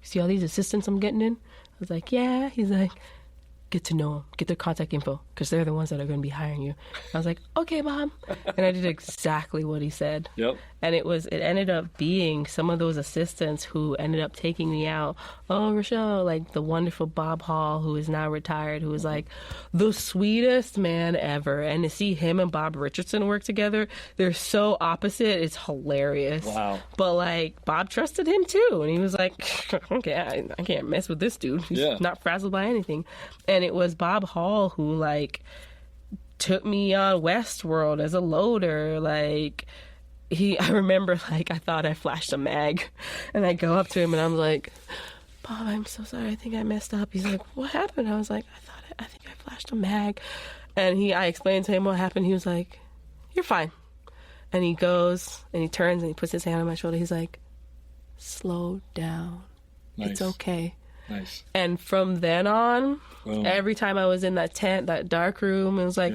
see all these assistants I'm getting in? I was like, yeah. He's like, get to know them, get their contact info, because they're the ones that are going to be hiring you. I was like, okay, Mom. And I did exactly what he said. Yep. And it ended up being some of those assistants who ended up taking me out. Oh, Rochelle, like the wonderful Bob Hall, who is now retired, who was like the sweetest man ever. And to see him and Bob Richardson work together, they're so opposite. It's hilarious. Wow. But like Bob trusted him too. And he was like, okay, I can't mess with this dude. He's not frazzled by anything. And it was Bob Hall who like took me on Westworld as a loader. Like I remember like I thought I flashed a mag, and I go up to him and I'm like, Bob, I'm so sorry. I think I messed up. He's like, what happened? I was like, I think I flashed a mag. And I explained to him what happened. He was like, you're fine. And he goes and he turns and he puts his hand on my shoulder. He's like, slow down. Nice. It's okay. Nice. And from then on, every time I was in that tent, that dark room, it was like,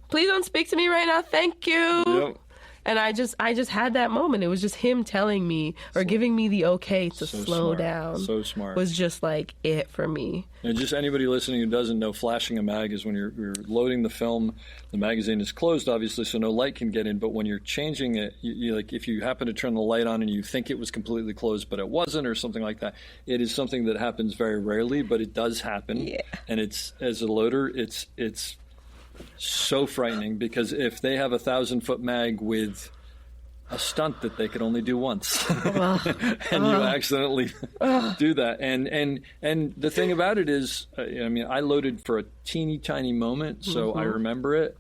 please don't speak to me right now. Thank you. Yep. And I just had that moment. It was just him telling me or giving me the okay to slow down. So smart. Was just like it for me. And just anybody listening who doesn't know, flashing a mag is when you're loading the film. The magazine is closed, obviously, so no light can get in. But when you're changing it, you like if you happen to turn the light on and you think it was completely closed, but it wasn't, or something like that, it is something that happens very rarely, but it does happen. Yeah. And it's, as a loader, it's so frightening, because if they have 1,000-foot mag with a stunt that they could only do once, and you accidentally do that, and the thing about it is, I mean, I loaded for a teeny tiny moment, so I remember it.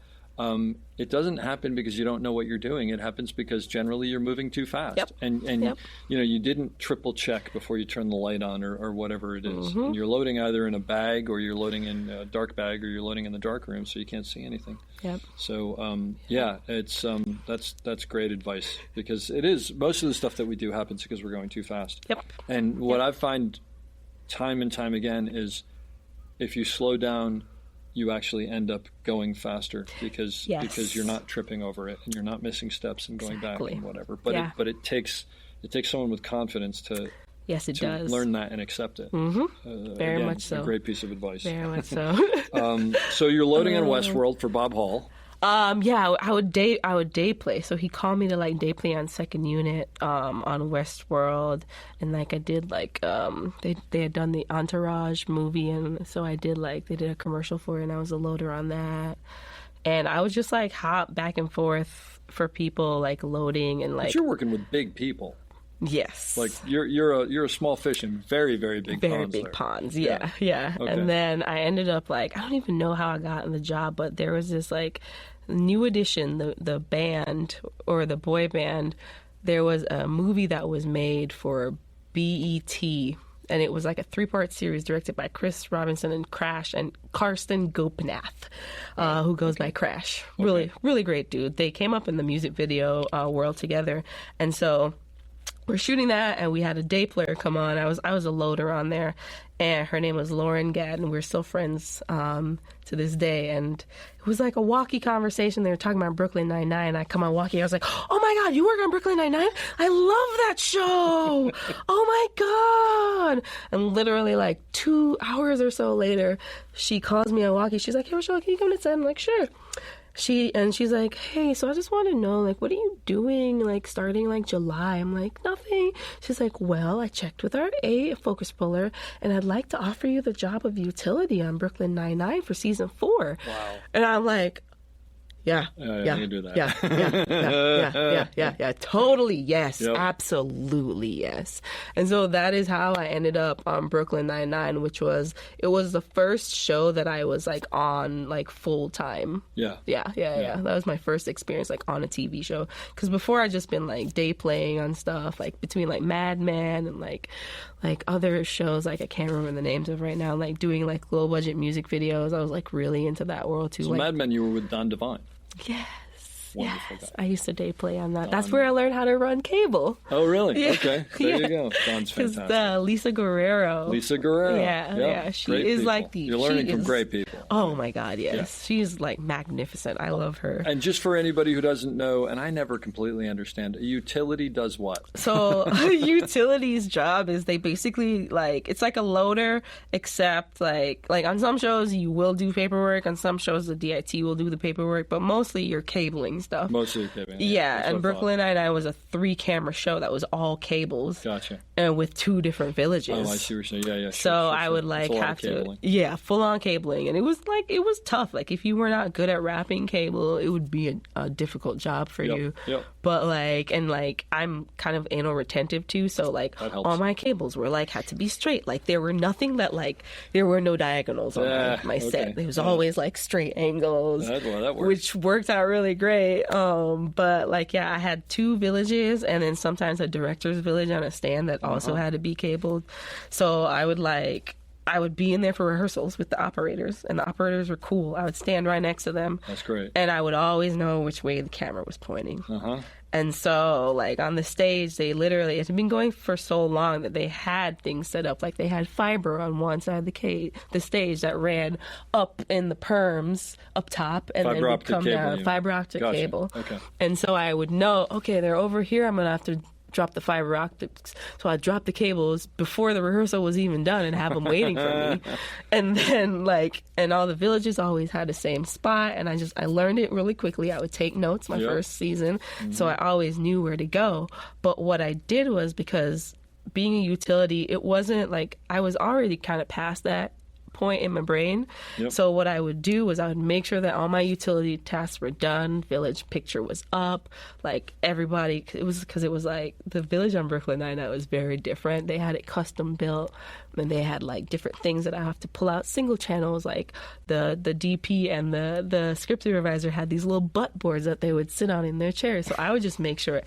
It doesn't happen because you don't know what you're doing. It happens because generally you're moving too fast. Yep. And you didn't triple check before you turn the light on or whatever it is. And you're loading either in a bag, or you're loading in a dark bag, or you're loading in the dark room, so you can't see anything. Yep. So it's that's great advice, because it is, most of the stuff that we do happens because we're going too fast. Yep. And what I find time and time again is, if you slow down, you actually end up going faster because you're not tripping over it and you're not missing steps and going back and whatever. But it takes someone with confidence to does learn that and accept it. Very much so. A great piece of advice. Very much so. So you're loading on Westworld for Bob Hall. I would day play. So he called me to like day play on second unit on Westworld, and like I did like they had done the Entourage movie, and so I did like they did a commercial for it, and I was a loader on that, and I was just like hop back and forth for people like loading and like. But you're working with big people. Yes. Like you're a small fish in very, very big very ponds. big there. ponds. Yeah. Okay. And then I ended up like, I don't even know how I got in the job, but there was this like new edition, the band or the boy band. There was a movie that was made for BET, and it was like a 3-part series directed by Chris Robinson and Crash and Karsten Gopinath, who goes by Crash. Really, really great dude. They came up in the music video world together, and so we're shooting that, and we had a day player come on. I was a loader on there, and her name was Lauren Gadd, and we're still friends to this day. And it was like a walkie conversation. They were talking about Brooklyn Nine-Nine. I come on walkie. I was like, "Oh my God, you work on Brooklyn Nine-Nine? I love that show! Oh my God!" And literally like 2 hours or so later, she calls me on walkie. She's like, "Hey, Rochelle, can you come to set?" I'm like, "Sure." She's like, "Hey, so I just want to know, like, what are you doing, like, starting, like, July?" I'm like, "Nothing." She's like, "Well, I checked with our focus puller, and I'd like to offer you the job of utility on Brooklyn Nine-Nine for season 4. Wow. And I'm like, yeah, you can do that. yeah, totally, yes, Yep. absolutely, yes. And so that is how I ended up on Brooklyn Nine-Nine, it was the first show that I was like on like full time. Yeah. Yeah. That was my first experience like on a TV show. Because before I just been like day playing on stuff like between like Mad Men and like other shows like I can't remember the names of right now, like doing like low budget music videos. I was like really into that world too. So like, Mad Men, you were with Don Devine. Yes. Wonderful Yes, guy. I used to day play on that. That's where I learned how to run cable. Oh, really? Yeah. Okay. There you go. Don's fantastic. Because Lisa Guerrero. Lisa Guerrero. Yeah, Yep. yeah. She Great is people. like You're learning from great people. Oh my God, yes. She's like magnificent. I love her. And just for anybody who doesn't know, and I never completely understand, a utility does what? So utility's job is they basically like, it's like a loader, except like on some shows you will do paperwork, on some shows the DIT will do the paperwork, but mostly you're cabling stuff. Mostly cabling. Yeah, that's and what I Brooklyn Nine-Nine was a 3-camera show that was all cables. Gotcha. And with 2 different villages. Oh, I see what you're saying. Yeah. So I would like It's a lot have of to, cabling. full on cabling, and it was tough. Like if you were not good at wrapping cable, it would be a difficult job for you. Yep. But I'm kind of anal retentive too, so like That helps. all my cables were like had to be straight. Like there were nothing that like there were no diagonals on my set. okay. It was always like straight angles, That works. which worked out really great. But I had 2 villages, and then sometimes a director's village on a stand that also had to be cabled. So I would be in there for rehearsals with the operators, and the operators were cool. I would stand right next to them. That's great. And I would always know which way the camera was pointing. Uh-huh. And so, like, on the stage, they literally, it had been going for so long that they had things set up. Like, they had fiber on one side of the stage that ran up in the perms up top, and Fiber then would optic come cable, down. you Fiber optic Gotcha. cable. Okay. And so I would know, okay, they're over here. I'm going to have to drop the fiber optics. So I dropped the cables before the rehearsal was even done and have them waiting for me. And then and all the villages always had the same spot, and I learned it really quickly. I would take notes my first season, so I always knew where to go. But what I did was, because being a utility, it wasn't like I was already kind of past that point in my brain. Yep. So what I would do was I would make sure that all my utility tasks were done. Village picture was up. Like everybody, it was like the village on Brooklyn Nine-Nine was very different. They had it custom built, and they had like different things that I have to pull out. Single channels, like the DP and the script supervisor had these little butt boards that they would sit on in their chairs. So I would just make sure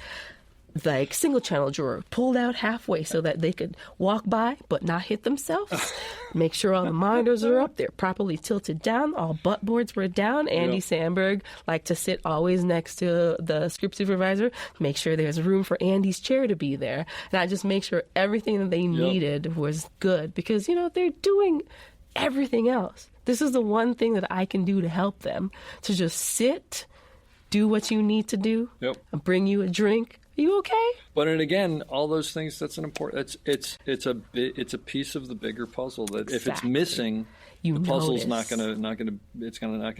like single channel drawer pulled out halfway so that they could walk by but not hit themselves. Make sure all the monitors are up, they're properly tilted down, all butt boards were down. Andy Samberg liked to sit always next to the script supervisor, make sure there's room for Andy's chair to be there, and I just make sure everything that they needed was good, because they're doing everything else. This is the one thing that I can do to help them, to just sit, do what you need to do, and bring you a drink. Are you okay? But and again, all those things, that's an important. It's a piece of the bigger puzzle that if it's missing, the puzzle's not gonna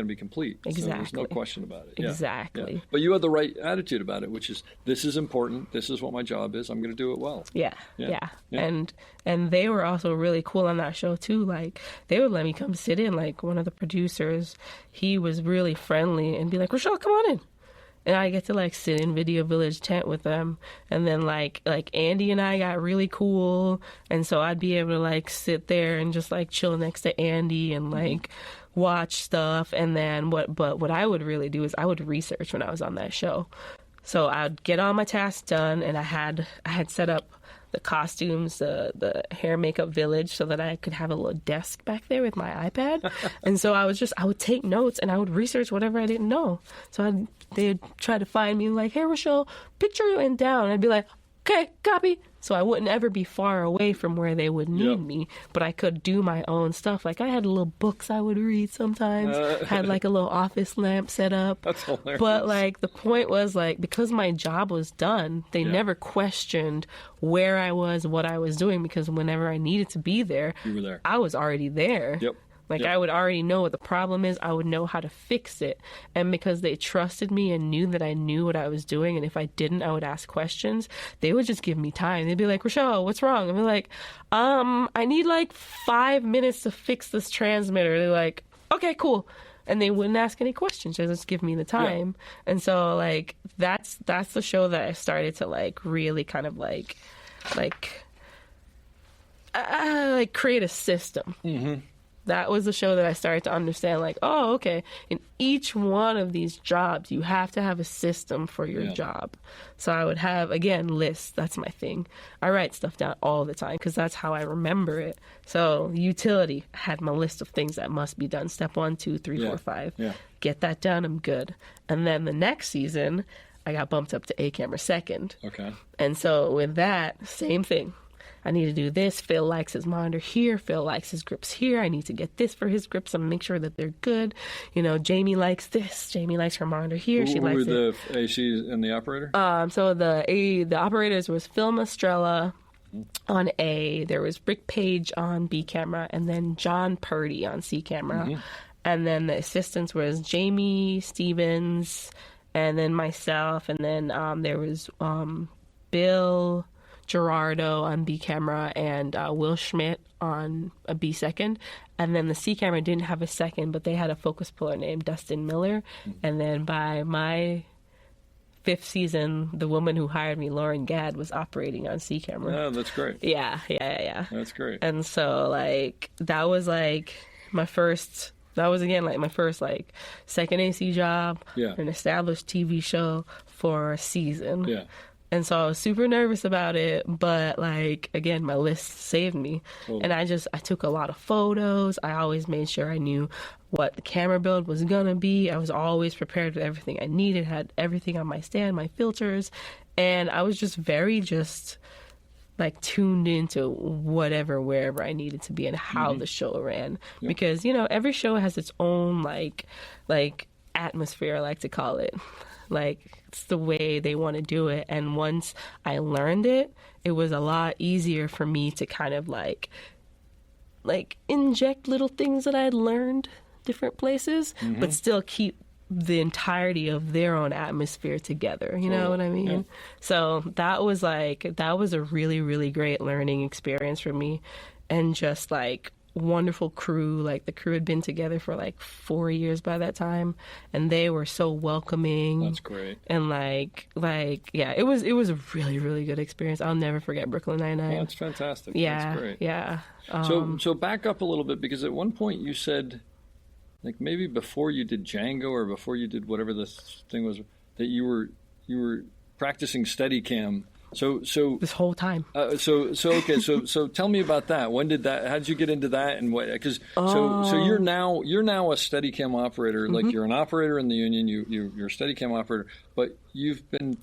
be complete. Exactly. So there's no question about it. Yeah. Exactly. Yeah. But you had the right attitude about it, which is, this is important. This is what my job is. I'm going to do it well. Yeah. And they were also really cool on that show too. Like they would let me come sit in. Like one of the producers, he was really friendly and be like, "Rochelle, come on in." and I get to like sit in Video Village tent with them. And then like Andy and I got really cool, and so I'd be able to like sit there and just like chill next to Andy and like watch stuff. And then what I would really do is I would research when I was on that show. So I'd get all my tasks done, and I had set up the costumes, the hair makeup village, so that I could have a little desk back there with my iPad. And so I would take notes and I would research whatever I didn't know. So they'd try to find me like, hey, Rochelle, picture and down. And I'd be like, okay, copy. So I wouldn't ever be far away from where they would need me, but I could do my own stuff. Like I had little books I would read sometimes, had like a little office lamp set up. That's hilarious. But like the point was like, because my job was done, they never questioned where I was, what I was doing, because whenever I needed to be there, you were there. I was already there. Yep. Like, I would already know what the problem is. I would know how to fix it. And because they trusted me and knew that I knew what I was doing, and if I didn't, I would ask questions, they would just give me time. They'd be like, Rochelle, what's wrong? I'd be like, I need like 5 minutes to fix this transmitter. They're like, okay, cool. And they wouldn't ask any questions. They just give me the time. Yeah. And so, like, that's the show that I started to, like, really kind of, like create a system. Mm-hmm. That was the show that I started to understand, like, oh, okay, in each one of these jobs, you have to have a system for your job. So I would have, again, lists. That's my thing. I write stuff down all the time because that's how I remember it. So utility, I had my list of things that must be done. Step 1, 2, 3, 4, 5. Yeah. Get that done, I'm good. And then the next season, I got bumped up to A camera second. Okay. And so with that, same thing. I need to do this. Phil likes his monitor here. Phil likes his grips here. I need to get this for his grips and make sure that they're good. You know, Jamie likes this. Jamie likes her monitor here. Who likes were the AC and the operator? So the operators was Phil Mastrella on A. There was Rick Page on B camera, and then John Purdy on C camera. Mm-hmm. And then the assistants was Jamie Stevens, and then myself, and then there was Bill Gerardo on B camera, and Will Schmidt on a B second. And then the C camera didn't have a second, but they had a focus puller named Dustin Miller. And then by my 5th season, the woman who hired me, Lauren Gadd, was operating on C camera. Oh, that's great. Yeah. That's great. And so, like, that was like my first like second AC job, an established TV show for a season. Yeah. And so I was super nervous about it, but, like, again, my list saved me. Totally. And I took a lot of photos. I always made sure I knew what the camera build was going to be. I was always prepared with everything I needed, had everything on my stand, my filters. And I was just very like, tuned into wherever I needed to be and how the show ran. Yep. Because, you know, every show has its own, like atmosphere, I like to call it. Like, it's the way they want to do it. And once I learned it, it was a lot easier for me to kind of like inject little things that I'd learned different places, but still keep the entirety of their own atmosphere together. You know what I mean? Yeah. So that was a really, really great learning experience for me. And just like wonderful crew. Like, the crew had been together for like 4 years by that time, and they were so welcoming. That's great. And like yeah, it was a really, really good experience. I'll never forget Brooklyn Nine-Nine. Oh, that's fantastic. Yeah, that's great. Yeah. So back up a little bit, because at one point you said, like, maybe before you did Django or before you did whatever this thing was, that you were practicing Steadicam. So this whole time. So tell me about that. When did that? How did you get into that? And what? Because so you're now a Steadicam operator. Like, you're an operator in the union. You're a Steadicam operator. But you've been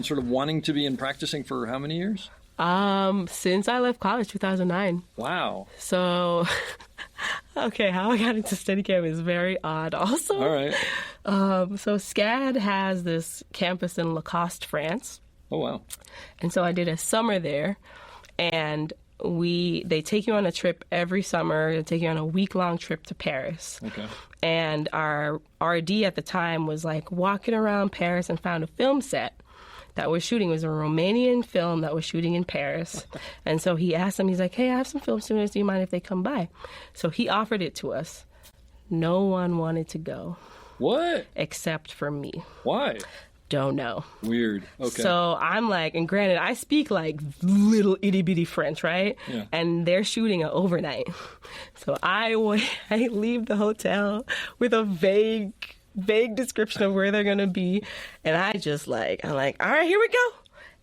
sort of wanting to be in practicing for how many years? Since I left college, 2009. Wow. So, okay, how I got into Steadicam is very odd also. All right. So SCAD has this campus in Lacoste, France. Oh, wow. And so I did a summer there, and they take you on a trip every summer. They take you on a week-long trip to Paris. Okay. And our RD at the time was like walking around Paris and found a film set that was shooting. It was a Romanian film that was shooting in Paris. And so he asked them, he's like, hey, I have some film students. Do you mind if they come by? So he offered it to us. No one wanted to go. What? except for me. Why? Don't know. Weird. Okay. So I'm like, and granted, I speak like little itty bitty French, right? Yeah. And they're shooting an overnight. So I leave the hotel with a vague description of where they're going to be. And I'm like, all right, here we go.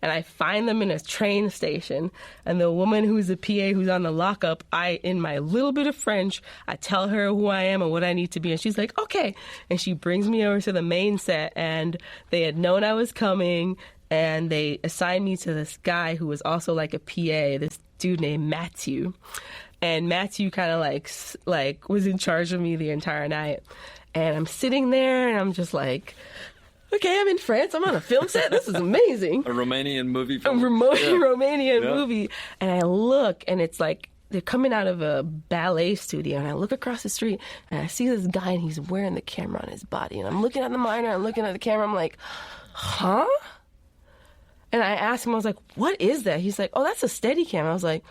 And I find them in a train station. And the woman who's the PA who's on the lockup, in my little bit of French, I tell her who I am and what I need to be. And she's like, okay. And she brings me over to the main set. And they had known I was coming. And they assigned me to this guy who was also like a PA, this dude named Matthew. And Matthew kind of like was in charge of me the entire night. And I'm sitting there and I'm just like, okay, I'm in France. I'm on a film set. This is amazing. A Romanian movie A film? Romanian movie. And I look, and it's like they're coming out of a ballet studio. And I look across the street, and I see this guy, and he's wearing the camera on his body. And I'm looking at the monitor, I'm looking at the camera. I'm like, huh? And I asked him, I was like, what is that? He's like, oh, that's a Steadicam. I was like,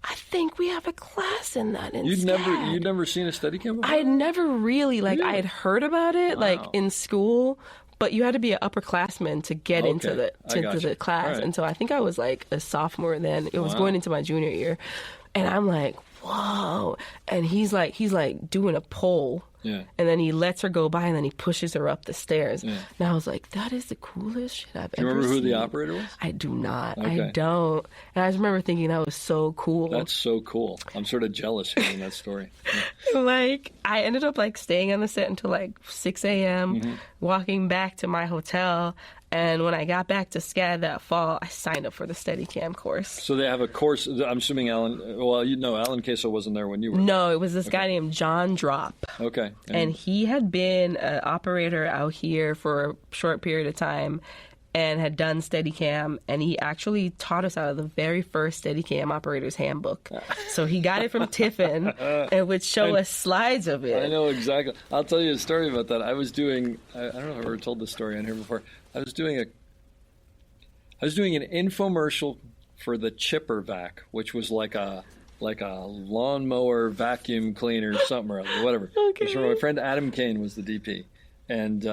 I think we have a class in that instead. You'd never seen a Steadicam before? I had never really, I had heard about it, Wow. in school. But you had to be an upperclassman to get into the class. Right. And so I think I was like a sophomore then. It was going into my junior year. And I'm like, whoa. And he's like doing a pole. Yeah. And then he lets her go by and then he pushes her up the stairs. Yeah. And I was like, that is the coolest shit I've ever seen. Do you remember who the operator was? I do not. Okay. I don't. And I just remember thinking that was so cool. That's so cool. I'm sort of jealous hearing that story. Yeah. I ended up staying on the set until 6 a.m., walking back to my hotel. And when I got back to SCAD that fall, I signed up for the Steadicam course. So they have a course. I'm assuming Alan Queso wasn't there when you were. No, it was this guy named John Drop. Okay. And he had been an operator out here for a short period of time and had done Steadicam, and he actually taught us out of the very first Steadicam operator's handbook. So he got it from Tiffin and would show us slides of it. I know exactly. I'll tell you a story about that. I was doing, I don't know if I've ever told this story on here before. I was doing an infomercial for the Chipper Vac, which was like a lawnmower vacuum cleaner, something or other, whatever. Okay. So my friend Adam Kane was the DP, and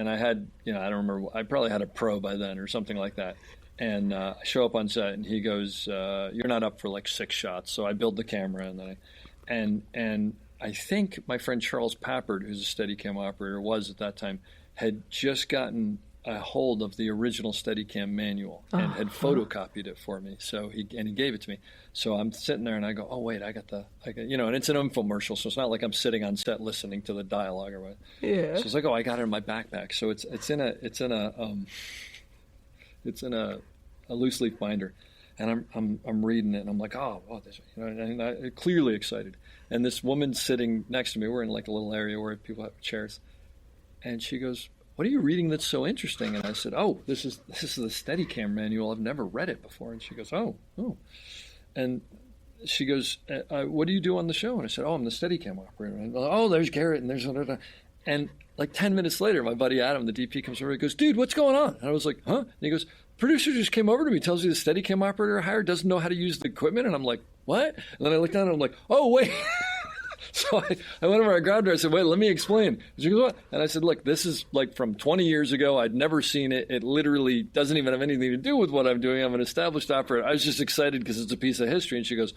I had, I don't remember, I probably had a Pro by then or something like that. And I show up on set, and he goes, "You're not up for 6 shots." So I build the camera, and then I think my friend Charles Pappard, who's a Steadicam operator, was at that time, had just gotten a hold of the original Steadicam manual and had photocopied it for me. So he gave it to me. So I'm sitting there and I go, oh wait, I got, and it's an infomercial, so it's not like I'm sitting on set listening to the dialogue or what. Yeah. So it's like, oh, I got it in my backpack. So it's in a loose leaf binder, and I'm reading it and I'm like, oh, wow, this, and I'm clearly excited. And this woman sitting next to me, we're in a little area where people have chairs, and she goes, what are you reading that's so interesting? And I said, oh, this is the Steadicam manual. I've never read it before. And she goes, oh. And she goes, what do you do on the show? And I said, oh, I'm the Steadicam operator. And oh, there's Garrett, and there's... And 10 minutes later, my buddy Adam, the DP, comes over and goes, dude, what's going on? And I was like, huh? And he goes, producer just came over to me, tells you the Steadicam operator I hired doesn't know how to use the equipment. And I'm like, what? And then I looked down and I'm like, oh, wait. So I went over, I grabbed her, I said, wait, let me explain. She goes, what? And I said, look, this is from 20 years ago. I'd never seen it. It literally doesn't even have anything to do with what I'm doing. I'm an established operator. I was just excited because it's a piece of history. And she goes,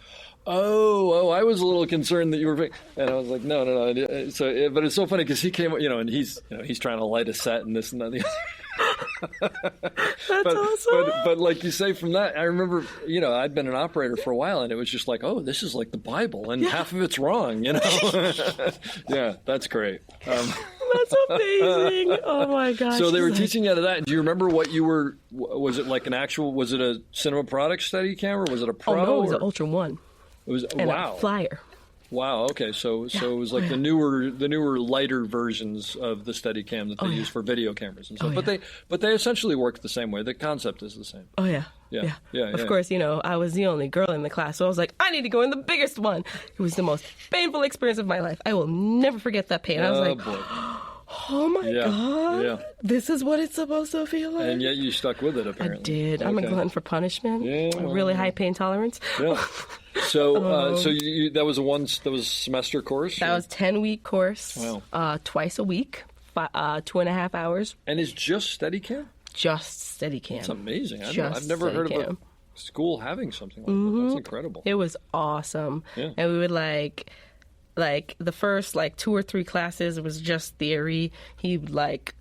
oh, I was a little concerned that you were... And I was like, no. So, but it's so funny because he came, and he's trying to light a set and this and that and the other. That's awesome. But like you say, from that, I remember, I'd been an operator for a while, and it was just like, oh, this is like the Bible, and half of it's wrong, Yeah, that's great. That's amazing. Oh my gosh. So they were teaching you out of that. Do you remember what you were? Was it like was it a cinema product Steadicam, or was it a Pro? Oh no, it was an Ultra One. It was and wow. A Flyer. Wow. Okay. So it was like the newer lighter versions of the Steadicam that they use for video cameras and stuff. But they essentially work the same way. The concept is the same. Oh yeah. Yeah. Of course, I was the only girl in the class, so I was like, I need to go in the biggest one. It was the most painful experience of my life. I will never forget that pain. I was like, boy. oh my God. Yeah. This is what it's supposed to feel like. And yet you stuck with it, apparently. I did. I'm a glutton for punishment. Yeah. A really high pain tolerance. Yeah. So, that was a semester course? That was 10-week course. Wow. Twice a week. 2.5 hours. And it's just Steadicam? Just Steadicam. That's amazing. Just I've never heard of a Steadicam. school having something like that. That's incredible. It was awesome. Yeah. And we would like the first 2 or 3 classes was just theory. He would like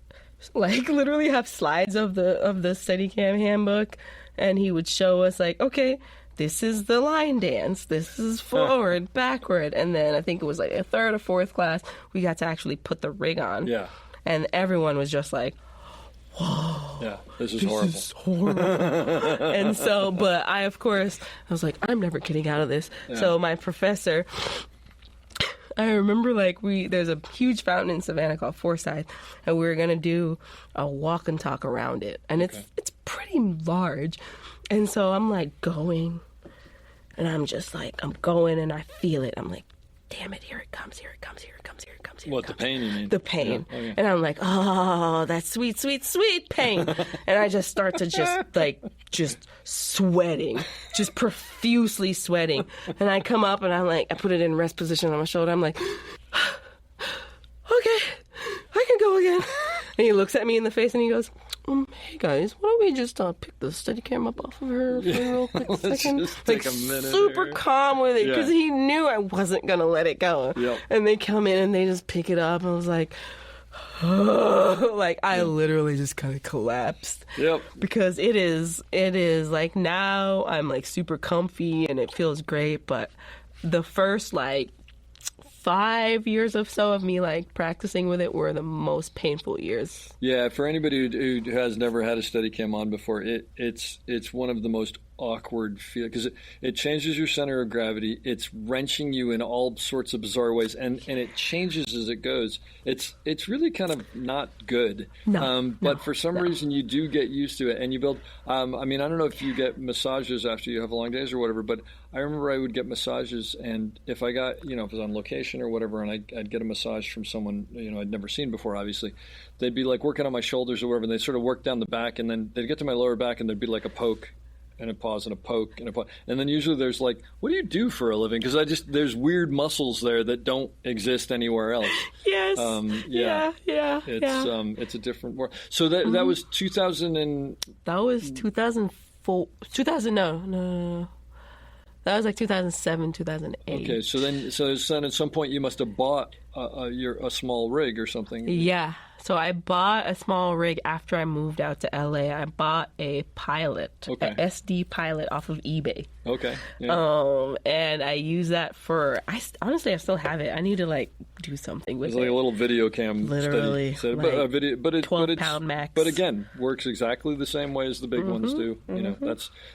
literally have slides of the Steadicam handbook, and he would show us like, okay, this is the line dance, this is forward, backward, and then I think it was like a 3rd or 4th class we got to actually put the rig on. Yeah. And everyone was just like, whoa. Yeah, this is horrible. This is horrible. And so, but I was like, I'm never getting out of this. Yeah. So my professor, I remember there's a huge fountain in Savannah called Forsyth, and we were gonna do a walk and talk around it, and it's pretty large, and so I'm like going, and I'm just like I'm going, and I feel it. I'm like, damn it, here it comes, here it comes, here it comes, here it comes. Here What, it comes. the pain you mean? The pain. Yeah. Oh, yeah. And I'm like, oh, that sweet, sweet, sweet pain. And I just start to just sweating, just profusely sweating. And I come up and I'm like, I put it in rest position on my shoulder. I'm like, okay, I can go again. And he looks at me in the face and he goes, hey guys, why don't we just pick the Steadicam up off of her for a real quick Let's second? just take a minute super here. calm with it, because Yeah. he knew I wasn't gonna let it go. Yep. And they come in and they just pick it up, and I was like, I literally just kind of collapsed. Yep. Because it is like, now I'm like super comfy and it feels great, but the first 5 years or so of me practicing with it were the most painful years. Yeah, for anybody who has never had a Steadicam on before, it's one of the most awkward feel, because it changes your center of gravity. It's wrenching you in all sorts of bizarre ways, and it changes as it goes. It's really kind of not good. But for some reason you do get used to it, and you build. I mean, I don't know if you get massages after you have long days or whatever, but I remember I would get massages, and if I got, if it was on location or whatever, and I'd get a massage from someone I'd never seen before, obviously, they'd be working on my shoulders or whatever, and they'd sort of work down the back, and then they'd get to my lower back, and there'd be a poke and a pause and a poke and a pause. And then usually there's what do you do for a living? Because there's weird muscles there that don't exist anywhere else. Yes. Yeah. It's a different world. So that was 2000 and... That was 2004. 2000, no. That was 2007, 2008. Okay, so then at some point you must have bought a small rig or something. Yeah. So I bought a small rig after I moved out to LA. I bought a Pilot, Okay. a SD Pilot off of eBay. Okay. Yeah. And I use that for. Honestly, I still have it. I need to do something with It's it. like a little video cam. Literally, steady. But a video, but it's 12-pound max. But again, works exactly the same way as the big ones do.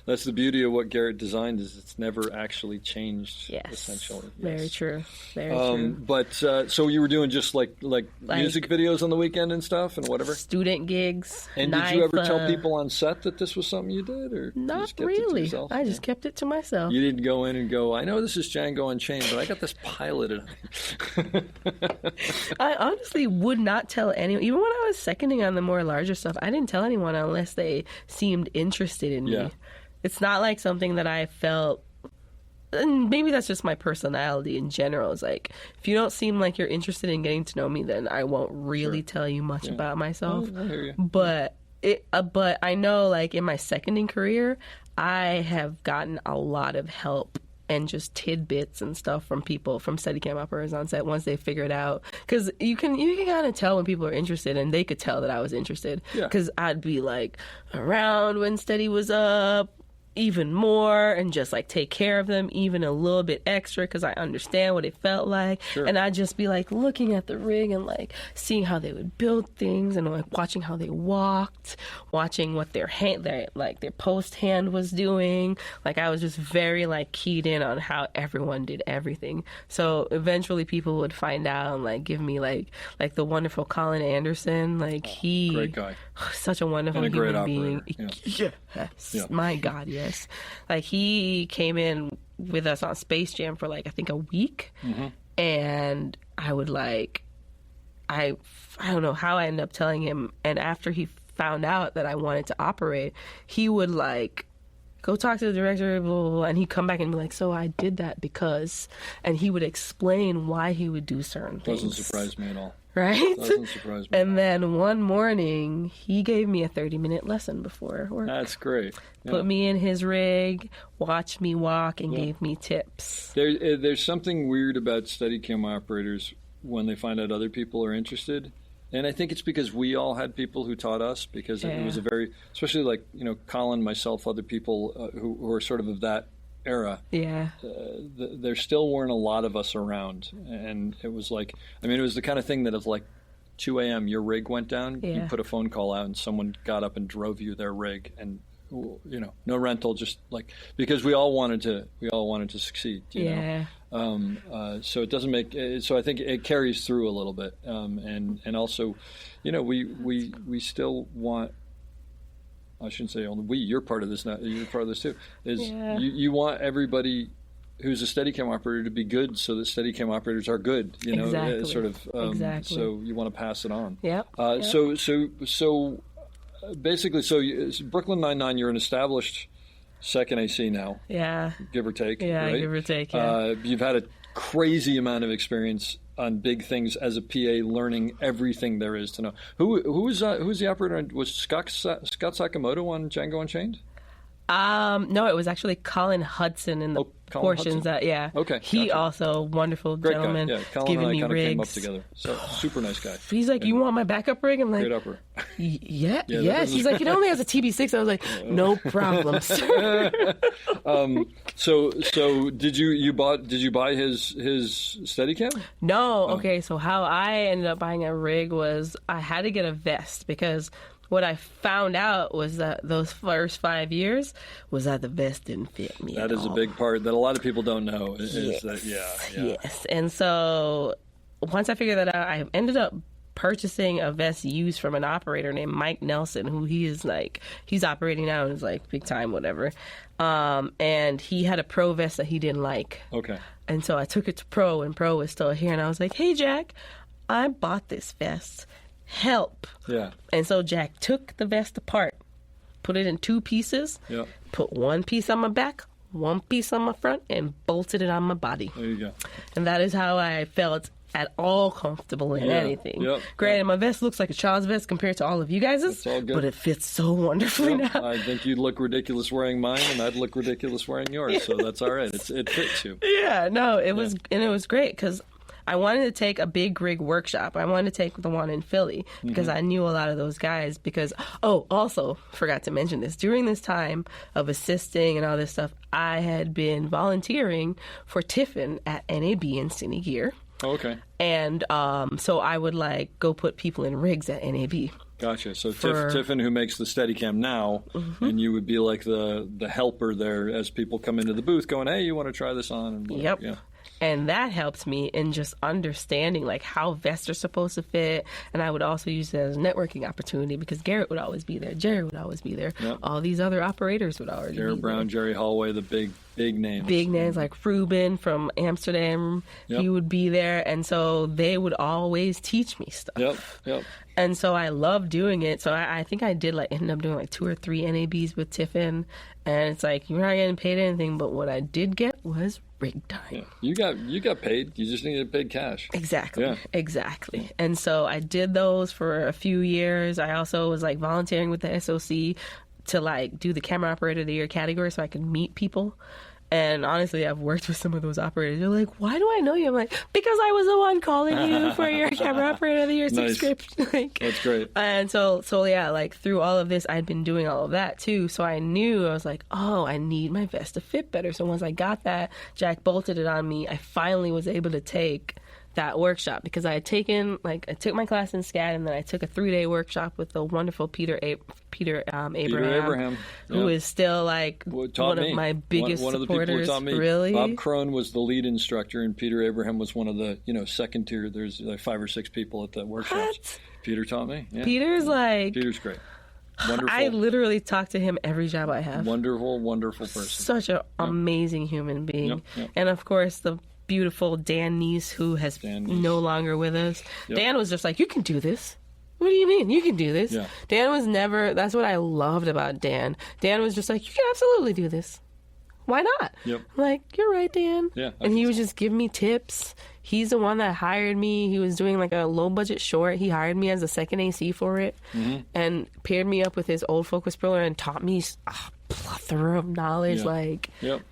That's the beauty of what Garrett designed, is it's never actually changed. Yes. Essentially. Very true. Very true. But so you were doing just like music videos on the weekend and stuff and whatever. Student gigs. And did you ever tell people on set that this was something you did, or you Not just kept it to really. yourself? I just kept it to myself. You didn't go in and go, I know this is Django Unchained, but I got this Pilot. I honestly would not tell anyone. Even when I was seconding on the more larger stuff, I didn't tell anyone unless they seemed interested in Yeah. me. It's not something that I felt. And maybe that's just my personality in general. It's if you don't seem like you're interested in getting to know me, then I won't really tell you much about myself. I hear you. But I know, in my seconding career, I have gotten a lot of help and just tidbits and stuff from people, from Steadicam operators on set, once they figure it out. Because you can kind of tell when people are interested, and they could tell that I was interested. Yeah. Because I'd be around when Steady was up, even more, and just take care of them even a little bit extra, because I understand what it felt like. Sure. And I'd just be looking at the rig and seeing how they would build things, and watching how they walked, watching what their post hand was doing. I was just very keyed in on how everyone did everything. So eventually people would find out and give me the wonderful Colin Anderson. He Great guy. such a wonderful And a great human being. operator. Yes. Yeah. My God, yes. He came in with us on Space Jam for I think a week, and I would I don't know how I ended up telling him, and after he found out that I wanted to operate, he would go talk to the director, blah, blah, blah, and he'd come back and be so I did that because, and he would explain why he would do certain things. Doesn't surprise me at all. right? Doesn't surprise me. And then one morning, he gave me a 30-minute lesson before work. That's great. Yeah. Put me in his rig, watched me walk, and gave me tips. There's something weird about Steadicam operators when they find out other people are interested. And I think it's because we all had people who taught us, because it was a very, especially like, Colin, myself, other people who are sort of that era. Yeah. There still weren't a lot of us around. And it was like, it was the kind of thing that if like 2 a.m. your rig went down, you put a phone call out and someone got up and drove you their rig, and no rental, just like, because we all wanted to succeed. You know? So it doesn't make. So I think it carries through a little bit, and also, we still want. I shouldn't say only we. You're part of this now. You're part of this too. You want everybody who's a Steadicam operator to be good, so that Steadicam operators are good. Exactly. Sort of. Exactly. So you want to pass it on. Yep. So basically, Brooklyn Nine-Nine, you're an established second AC now. Yeah. Give or take. Yeah, right? give or take, yeah. You've had a crazy amount of experience on big things as a PA, learning everything there is to know. Who's the operator? Was Scott Sakamoto on Django Unchained? No, it was actually Colin Hudson in the portions Hudson. that, Okay. He gotcha. also, wonderful Great gentleman, guy. Yeah, Colin giving and I me kind of rigs. came up together. So, super nice guy. He's like, you want my backup rig? I'm like, Great upper. Yes. He's like, it only has a TB6. I was like, no problem, sir. So did you buy his Steadicam? No. Okay, so how I ended up buying a rig was I had to get a vest, because what I found out was that those first 5 years was that the vest didn't fit me. That at is all. a big part that a lot of people don't know. Yes. And so once I figured that out, I ended up purchasing a vest used from an operator named Mike Nelson, who he's operating now and is like big time, whatever. And he had a pro vest that he didn't like. Okay. And so I took it to Pro, and Pro was still here. And I was like, hey, Jack, I bought this vest. Help. Yeah. And so Jack took the vest apart, put it in 2 pieces, put 1 piece on my back, 1 piece on my front, and bolted it on my body. There you go. And that is how I felt at all comfortable in anything. Yep. Granted, my vest looks like a child's vest compared to all of you guys', It's all good. but it fits so wonderfully now. I think you'd look ridiculous wearing mine, and I'd look ridiculous wearing yours, so that's all right. It fits you. Yeah, no, it was great, because I wanted to take a big rig workshop. I wanted to take the one in Philly, because I knew a lot of those guys. Because, also forgot to mention this, during this time of assisting and all this stuff, I had been volunteering for Tiffin at NAB and Cine Gear. Oh, okay. And so I would go put people in rigs at NAB. Gotcha. So Tiffin, who makes the Steadicam now, and you would be like the helper there as people come into the booth going, hey, you want to try this on? And Yep. Yeah. And that helped me in just understanding how vests are supposed to fit. And I would also use it as a networking opportunity, because Garrett would always be there. Jerry would always be there. Yep. All these other operators would already Jared be Brown, there. Jerry Holloway, the big names. Big names like Ruben from Amsterdam. Yep. He would be there. And so they would always teach me stuff. Yep. And so I loved doing it. So I think I did ended up doing 2 or 3 NABs with Tiffin. And it's you're not getting paid anything, but what I did get was rig time. Yeah. You got paid. You just needed paid cash. Exactly. Yeah. Exactly. And so I did those for a few years. I also was volunteering with the SOC to do the camera operator of the year category, so I could meet people. And honestly, I've worked with some of those operators. They're like, why do I know you? I'm like, because I was the one calling you for your camera operator of the year Nice. subscription. That's great. And so yeah, through all of this, I'd been doing all of that too. So I knew, I was like, oh, I need my vest to fit better. So once I got that, Jack bolted it on me. I finally was able to take that workshop, because I had taken I took my class in SCAD, and then I took a 3-day workshop with the wonderful Peter Abraham, who is still one of my biggest one of the people who supporters. taught me. Really, Bob Crone was the lead instructor, and Peter Abraham was one of the second tier. There's 5 or 6 people at the workshops. What? Peter taught me. Yeah. Peter's Peter's great. Wonderful. I literally talk to him every job I have. Wonderful person. Such an amazing human being. Yep. And of course, the beautiful Dan Neese, who has no longer with us. Yep. Dan was just you can do this. What do you mean? You can do this. Yeah. Dan was never, that's what I loved about Dan. Dan was just you can absolutely do this. Why not? Yep. I'm you're right, Dan. Yeah, And he would just give me tips. he's the one that hired me. He was doing like a low budget short. He hired me as a second AC for it, and paired me up with his old focus puller and taught me a plethora of knowledge.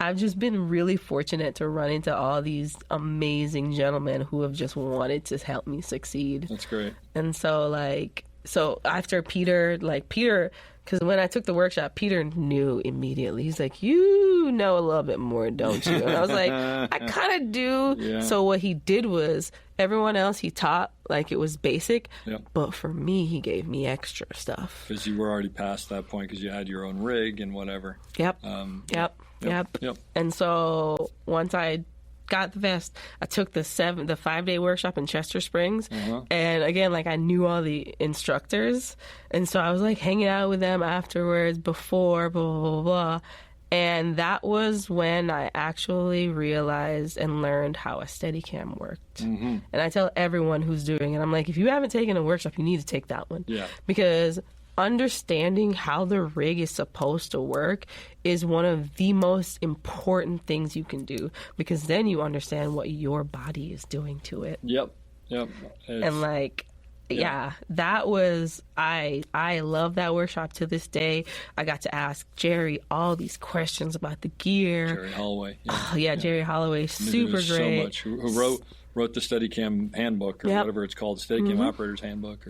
I've just been really fortunate to run into all these amazing gentlemen who have just wanted to help me succeed. That's great. And so after Peter, because when I took the workshop, Peter knew immediately. He's like, you know a little bit more, don't you? And I was like, I kind of do. Yeah. So what he did was, everyone else he taught like it was basic, but for me, he gave me extra stuff. Because you were already past that point because you had your own rig and whatever. Yep. And so once I got the vest, I took the 5-day workshop in Chester Springs, and again, like, I knew all the instructors, and so I was like hanging out with them afterwards, before blah blah blah blah, and that was when I actually realized and learned how a Steadicam worked. And I tell everyone who's doing it, I'm like, if you haven't taken a workshop, you need to take that one, because understanding how the rig is supposed to work is one of the most important things you can do, because then you understand what your body is doing to it. And like, that was, I love that workshop to this day. I got to ask Jerry all these questions about the gear. Jerry Holloway. Jerry Holloway, super great. So much. Who wrote the Steadicam handbook, or whatever it's called, Steadicam Operator's Handbook.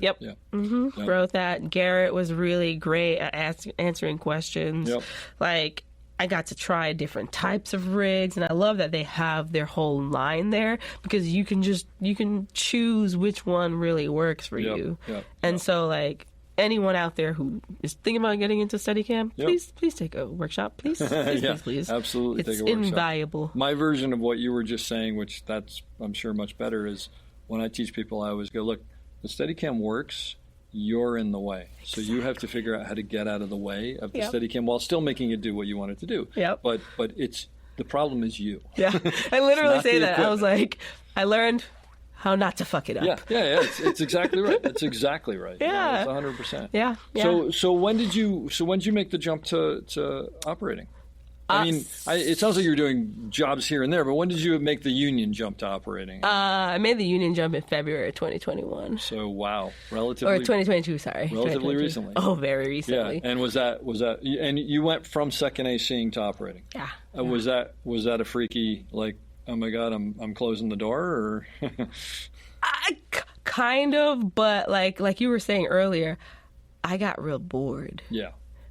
Wrote that. Garrett was really great at answering questions. Like, I got to try different types of rigs, and I love that they have their whole line there, because you can choose which one really works for you. And so, like, anyone out there who is thinking about getting into Steadicam, please take a workshop. Please. Absolutely, it's take a workshop. invaluable. My version of what you were just saying, which that's, I'm sure, much better, is when I teach people, I always go, look, the Steadicam works, you're in the way. So you have to figure out how to get out of the way of the Steadicam while still making it do what you want it to do. But the problem is you. I literally say that. I was like, I learned how not to fuck it up. It's exactly right. That's exactly right. It's 100%. So when did you make the jump to operating? I mean, it sounds like you're doing jobs here and there, but when did you make the union jump to operating? I made the union jump in February 2021. So, wow. Or 2022, sorry. Relatively recently. Oh, very recently. Yeah, and was that, and you went from second ACing to operating? Was that a freaky, like, oh my God, I'm closing the door, or? Kind of, but like you were saying earlier, I got real bored.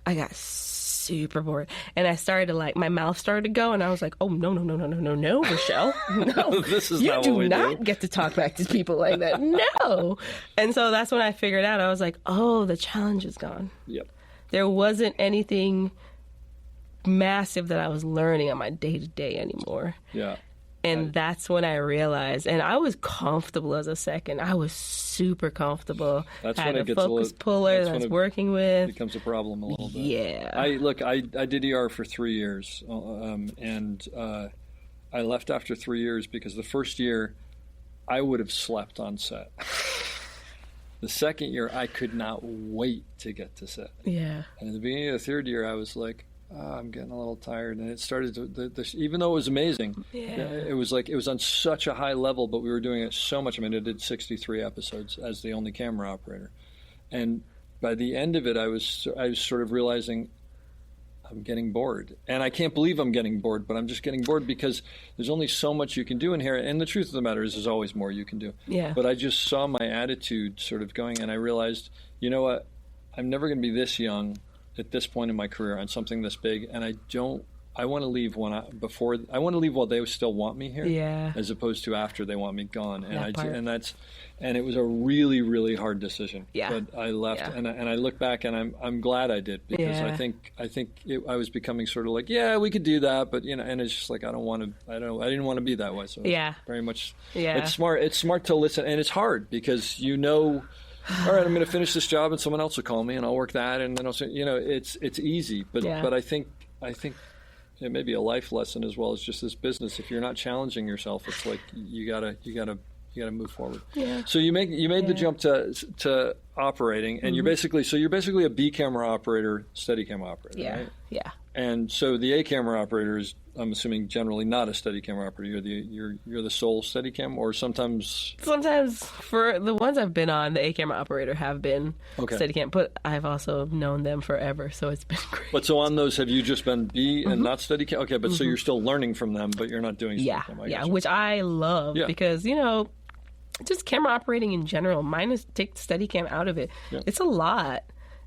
I got super bored, and I started to, like, my mouth started to go, and I was like, oh, no, Rochelle, no, this is you not do what we not get to talk back to people like that, no. And so that's when I figured out, I was like, oh, the challenge is gone. There wasn't anything massive that I was learning on my day-to-day anymore. And that's when I realized, and I was comfortable as a second. I was super comfortable. That's I when had it a gets focus puller that I was working with. It becomes a problem a little bit. Yeah. I did ER for 3 years, and I left after 3 years because the first year I would have slept on set. The second year I could not wait to get to set. And at the beginning of the third year I was like, I'm getting a little tired, and it started to, even though it was amazing, it was on such a high level, but we were doing it so much. I mean, I did 63 episodes as the only camera operator, and by the end of it, I was sort of realizing I'm getting bored, and I can't believe I'm getting bored, but I'm just getting bored because there's only so much you can do in here, and the truth of the matter is there's always more you can do. But I just saw my attitude sort of going, and I realized, you know what, I'm never going to be this young at this point in my career on something this big, and I want to leave I want to leave while they still want me here, as opposed to after they want me gone. And it was a really, really hard decision. But I left, and I look back, and I'm glad I did, because I think I was becoming sort of like, we could do that, but and it's just like I didn't want to be that way. So very much, it's smart to listen, and it's hard because all right, I'm going to finish this job, and someone else will call me, and I'll work that, and then I'll say, it's easy, but I think it may be a life lesson as well as just this business. If you're not challenging yourself, it's like you gotta move forward. So you made the jump to operating, and you're basically a B camera operator, Steadicam operator, right? And so the A camera operator is, I'm assuming, generally not a Steadicam operator. You're the sole Steadicam, or sometimes for the ones I've been on, the A camera operator have been Steadicam, but I've also known them forever, so it's been great. But so on those, have you just been B and not Steadicam? Okay, but so you're still learning from them, but you're not doing Steadicam. Which I love because just camera operating in general. Take Steadicam out of it. Yeah. It's a lot.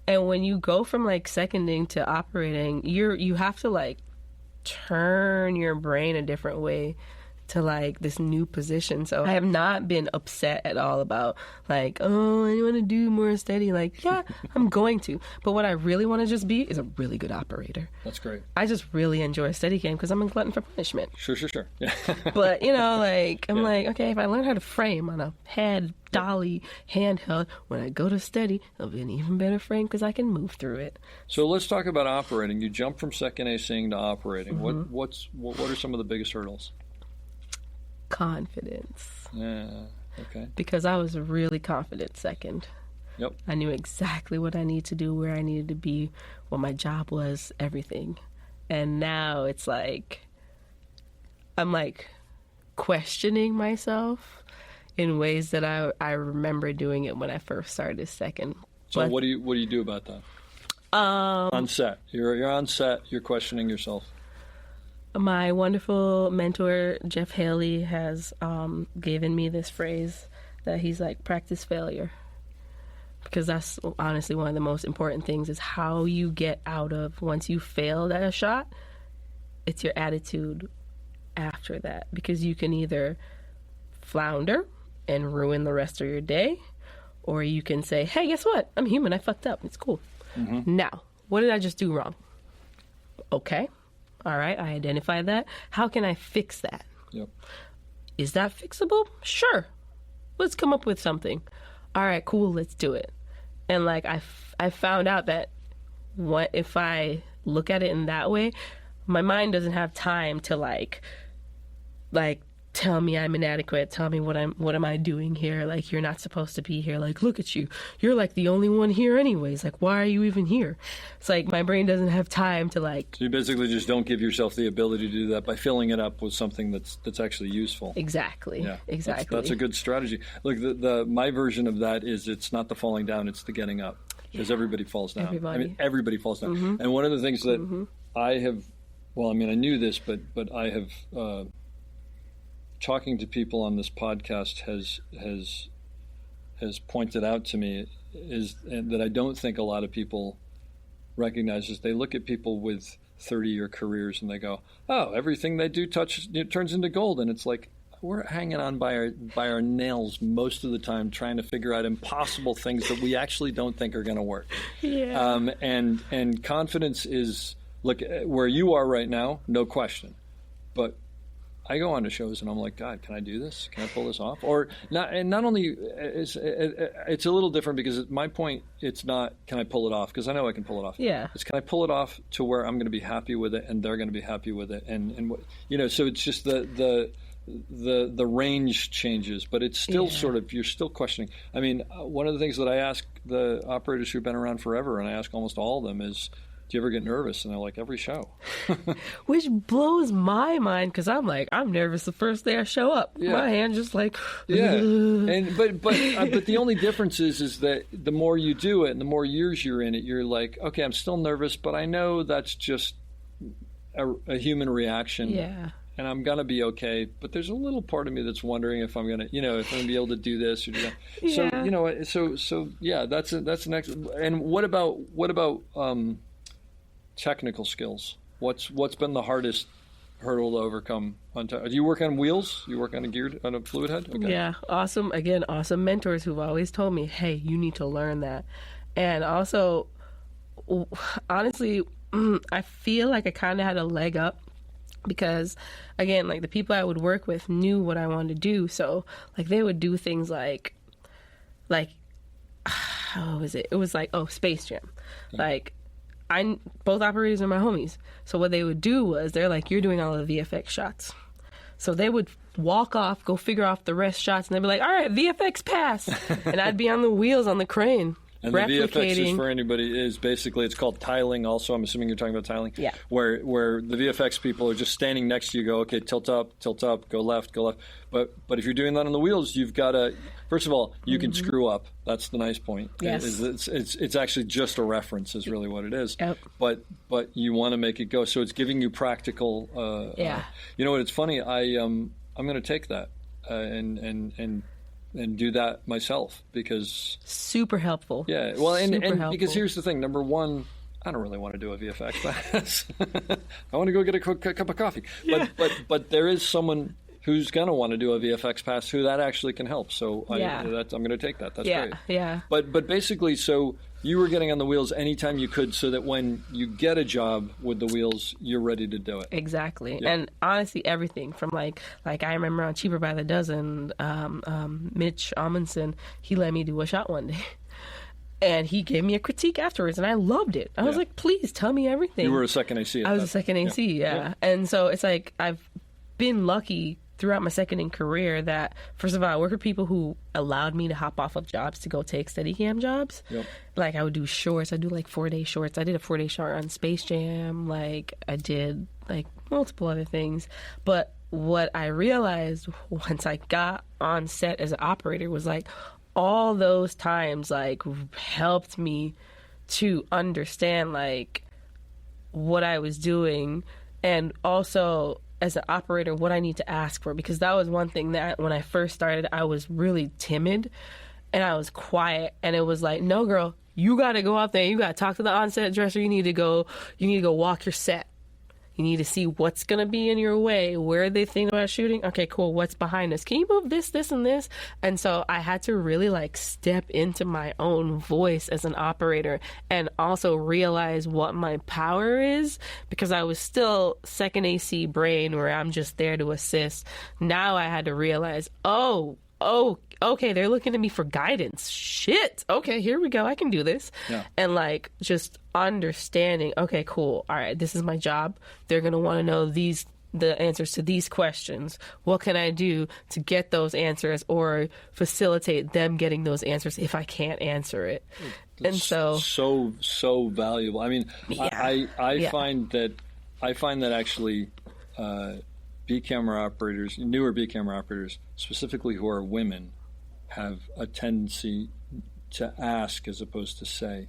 And when you go from like seconding to operating, you have to like turn your brain a different way to like this new position. So I have not been upset at all about like, oh, I want to do more steady. Like, yeah, I'm going to. But what I really want to just be is a really good operator. That's great. I just really enjoy Steadicam because I'm a glutton for punishment. Sure. Yeah. But, like, I'm like, okay, if I learn how to frame on a head dolly handheld, when I go to steady, it'll be an even better frame because I can move through it. So let's talk about operating. You jump from second ACing to operating. What are some of the biggest hurdles? Confidence. Yeah, okay. Because I was really confident second. Yep. I knew exactly what I needed to do, where I needed to be, what my job was, everything. And now it's like, I'm like questioning myself in ways that I remember doing it when I first started second. So what do you do about that? On set. You're on set, you're questioning yourself. My wonderful mentor, Jeff Haley, has given me this phrase that he's like, practice failure. Because that's honestly one of the most important things is how you get out of, once you failed at a shot, it's your attitude after that. Because you can either flounder and ruin the rest of your day, or you can say, hey, guess what? I'm human. I fucked up. It's cool. Now, what did I just do wrong? Okay. All right, I identified that. How can I fix that? Yep. Is that fixable? Sure. Let's come up with something. All right, cool, let's do it. And like I found out that if I look at it in that way, my mind doesn't have time to like tell me I'm inadequate, tell me what am I doing here? Like, you're not supposed to be here. Like, look at you. You're like the only one here anyways. Like, why are you even here? It's like my brain doesn't have time to like. So you basically just don't give yourself the ability to do that by filling it up with something that's actually useful. Exactly. Yeah. Exactly. That's a good strategy. Look, my version of that is it's not the falling down, it's the getting up. Because everybody falls down. Everybody falls down. And one of the things that I have, I knew this, but I have talking to people on this podcast has pointed out to me is that I don't think a lot of people recognize is they look at people with 30-year careers and they go, oh, everything they do turns into gold. And it's like, we're hanging on by our nails most of the time trying to figure out impossible things that we actually don't think are going to work. Yeah. And confidence is, look, where you are right now, no question. But I go on to shows and I'm like, God, can I do this? Can I pull this off? Or not? And not only it's a little different because at my point, it's not can I pull it off, because I know I can pull it off. Yeah. It's can I pull it off to where I'm going to be happy with it and they're going to be happy with it, and what, so it's just the range changes, but it's still sort of, you're still questioning. I mean, one of the things that I ask the operators who've been around forever, and I ask almost all of them, is, do you ever get nervous? And they're like, every show. Which blows my mind, because I'm like, I'm nervous the first day I show up. Yeah. My hand just like, yeah. And but the only difference is that the more you do it and the more years you're in it, you're like, okay, I'm still nervous, but I know that's just a human reaction. Yeah. And I'm gonna be okay. But there's a little part of me that's wondering if I'm gonna, if I'm gonna be able to do this or do that. Yeah. So yeah, that's the next. And what about technical skills? What's been the hardest hurdle to overcome? Do you work on wheels? You work on a fluid head? Okay. Yeah, awesome mentors who've always told me, hey, you need to learn that. And also, honestly, I feel like I kind of had a leg up because, again, like the people I would work with knew what I wanted to do. So like they would do things like how was it? It was like, Space Jam. Yeah. Like both operators are my homies. So what they would do was they're like, you're doing all the VFX shots. So they would walk off, go figure out the rest shots, and they'd be like, all right, VFX pass. And I'd be on the wheels on the crane. And the VFX is, for anybody, is basically, it's called tiling also. I'm assuming you're talking about tiling? Yeah. Where the VFX people are just standing next to you, go, okay, tilt up, go left, go left. But if you're doing that on the wheels, you've got to, first of all, you can screw up. That's the nice point. Yes. It's actually just a reference is really what it is. Yep. But you want to make it go. So it's giving you practical. You know what? It's funny. I'm going to take that and do that myself because super helpful. Yeah. Well, and helpful. Because here's the thing. Number one, I don't really want to do a VFX class. I want to go get a cup of coffee. Yeah. But there is someone who's going to want to do a VFX pass who that actually can help. So I'm going to take that. That's great. Yeah. But basically, so you were getting on the wheels anytime you could so that when you get a job with the wheels, you're ready to do it. Exactly. Yeah. And honestly, everything from like I remember on Cheaper by the Dozen, Mitch Amundsen, he let me do a shot one day. And he gave me a critique afterwards, and I loved it. I was like, please tell me everything. You were a second AC. I was a second AC, yeah. And so it's like I've been lucky throughout my seconding career that, first of all, I work with people who allowed me to hop off of jobs to go take Steadicam jobs. Yep. Like I would do shorts. I do like 4-day shorts. I did a 4-day short on Space Jam. Like I did like multiple other things. But what I realized once I got on set as an operator was like all those times like helped me to understand like what I was doing, and also as an operator what I need to ask for, because that was one thing that when I first started I was really timid and I was quiet, and it was like, no girl, you got to go out there, you got to talk to the on-set dresser, you need to go walk your set. You need to see what's going to be in your way. Where are they thinking about shooting? Okay, cool. What's behind us? Can you move this, and this? And so I had to really like step into my own voice as an operator and also realize what my power is, because I was still second AC brain where I'm just there to assist. Now I had to realize, okay, they're looking at me for guidance. Shit. Okay, here we go. I can do this. Yeah. And like just understanding, okay, cool. All right, this is my job. They're going to want to know the answers to these questions. What can I do to get those answers or facilitate them getting those answers if I can't answer it? And so valuable. I mean, I find that actually B camera operators, newer B camera operators, specifically who are women, have a tendency to ask as opposed to say.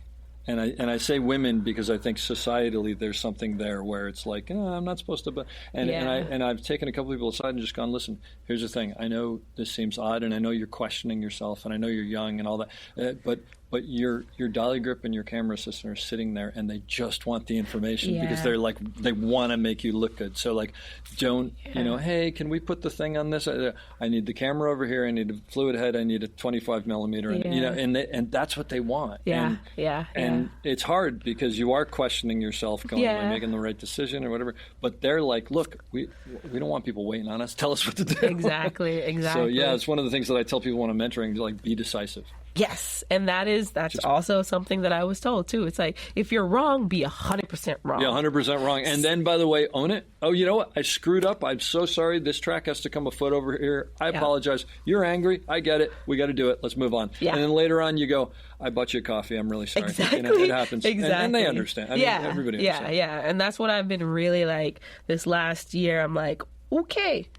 And I say women because I think societally there's something there where it's like, I'm not supposed to. And I've taken a couple people aside and just gone, listen, here's the thing. I know this seems odd, and I know you're questioning yourself, and I know you're young and all that. But your dolly grip and your camera assistant are sitting there, and they just want the information because they're like, they want to make you look good. So like, don't hey, can we put the thing on this? I need the camera over here. I need a fluid head. I need a 25 millimeter. And that's what they want. And it's hard because you are questioning yourself, going, am I making the right decision or whatever? But they're like, look, we don't want people waiting on us. Tell us what to do. Exactly. So yeah, it's one of the things that I tell people when I'm mentoring, like, be decisive. Yes, and that's also something that I was told too. It's like, if you're wrong, be 100% wrong. Yeah, 100% wrong. And then, by the way, own it. Oh, you know what? I screwed up. I'm so sorry. This track has to come a foot over here. I apologize. You're angry. I get it. We got to do it. Let's move on. Yeah. And then later on, you go, I bought you a coffee. I'm really sorry. Exactly. It happens. Exactly. And they understand. I mean, everybody understands. Yeah. And that's what I've been really like this last year. I'm like, okay.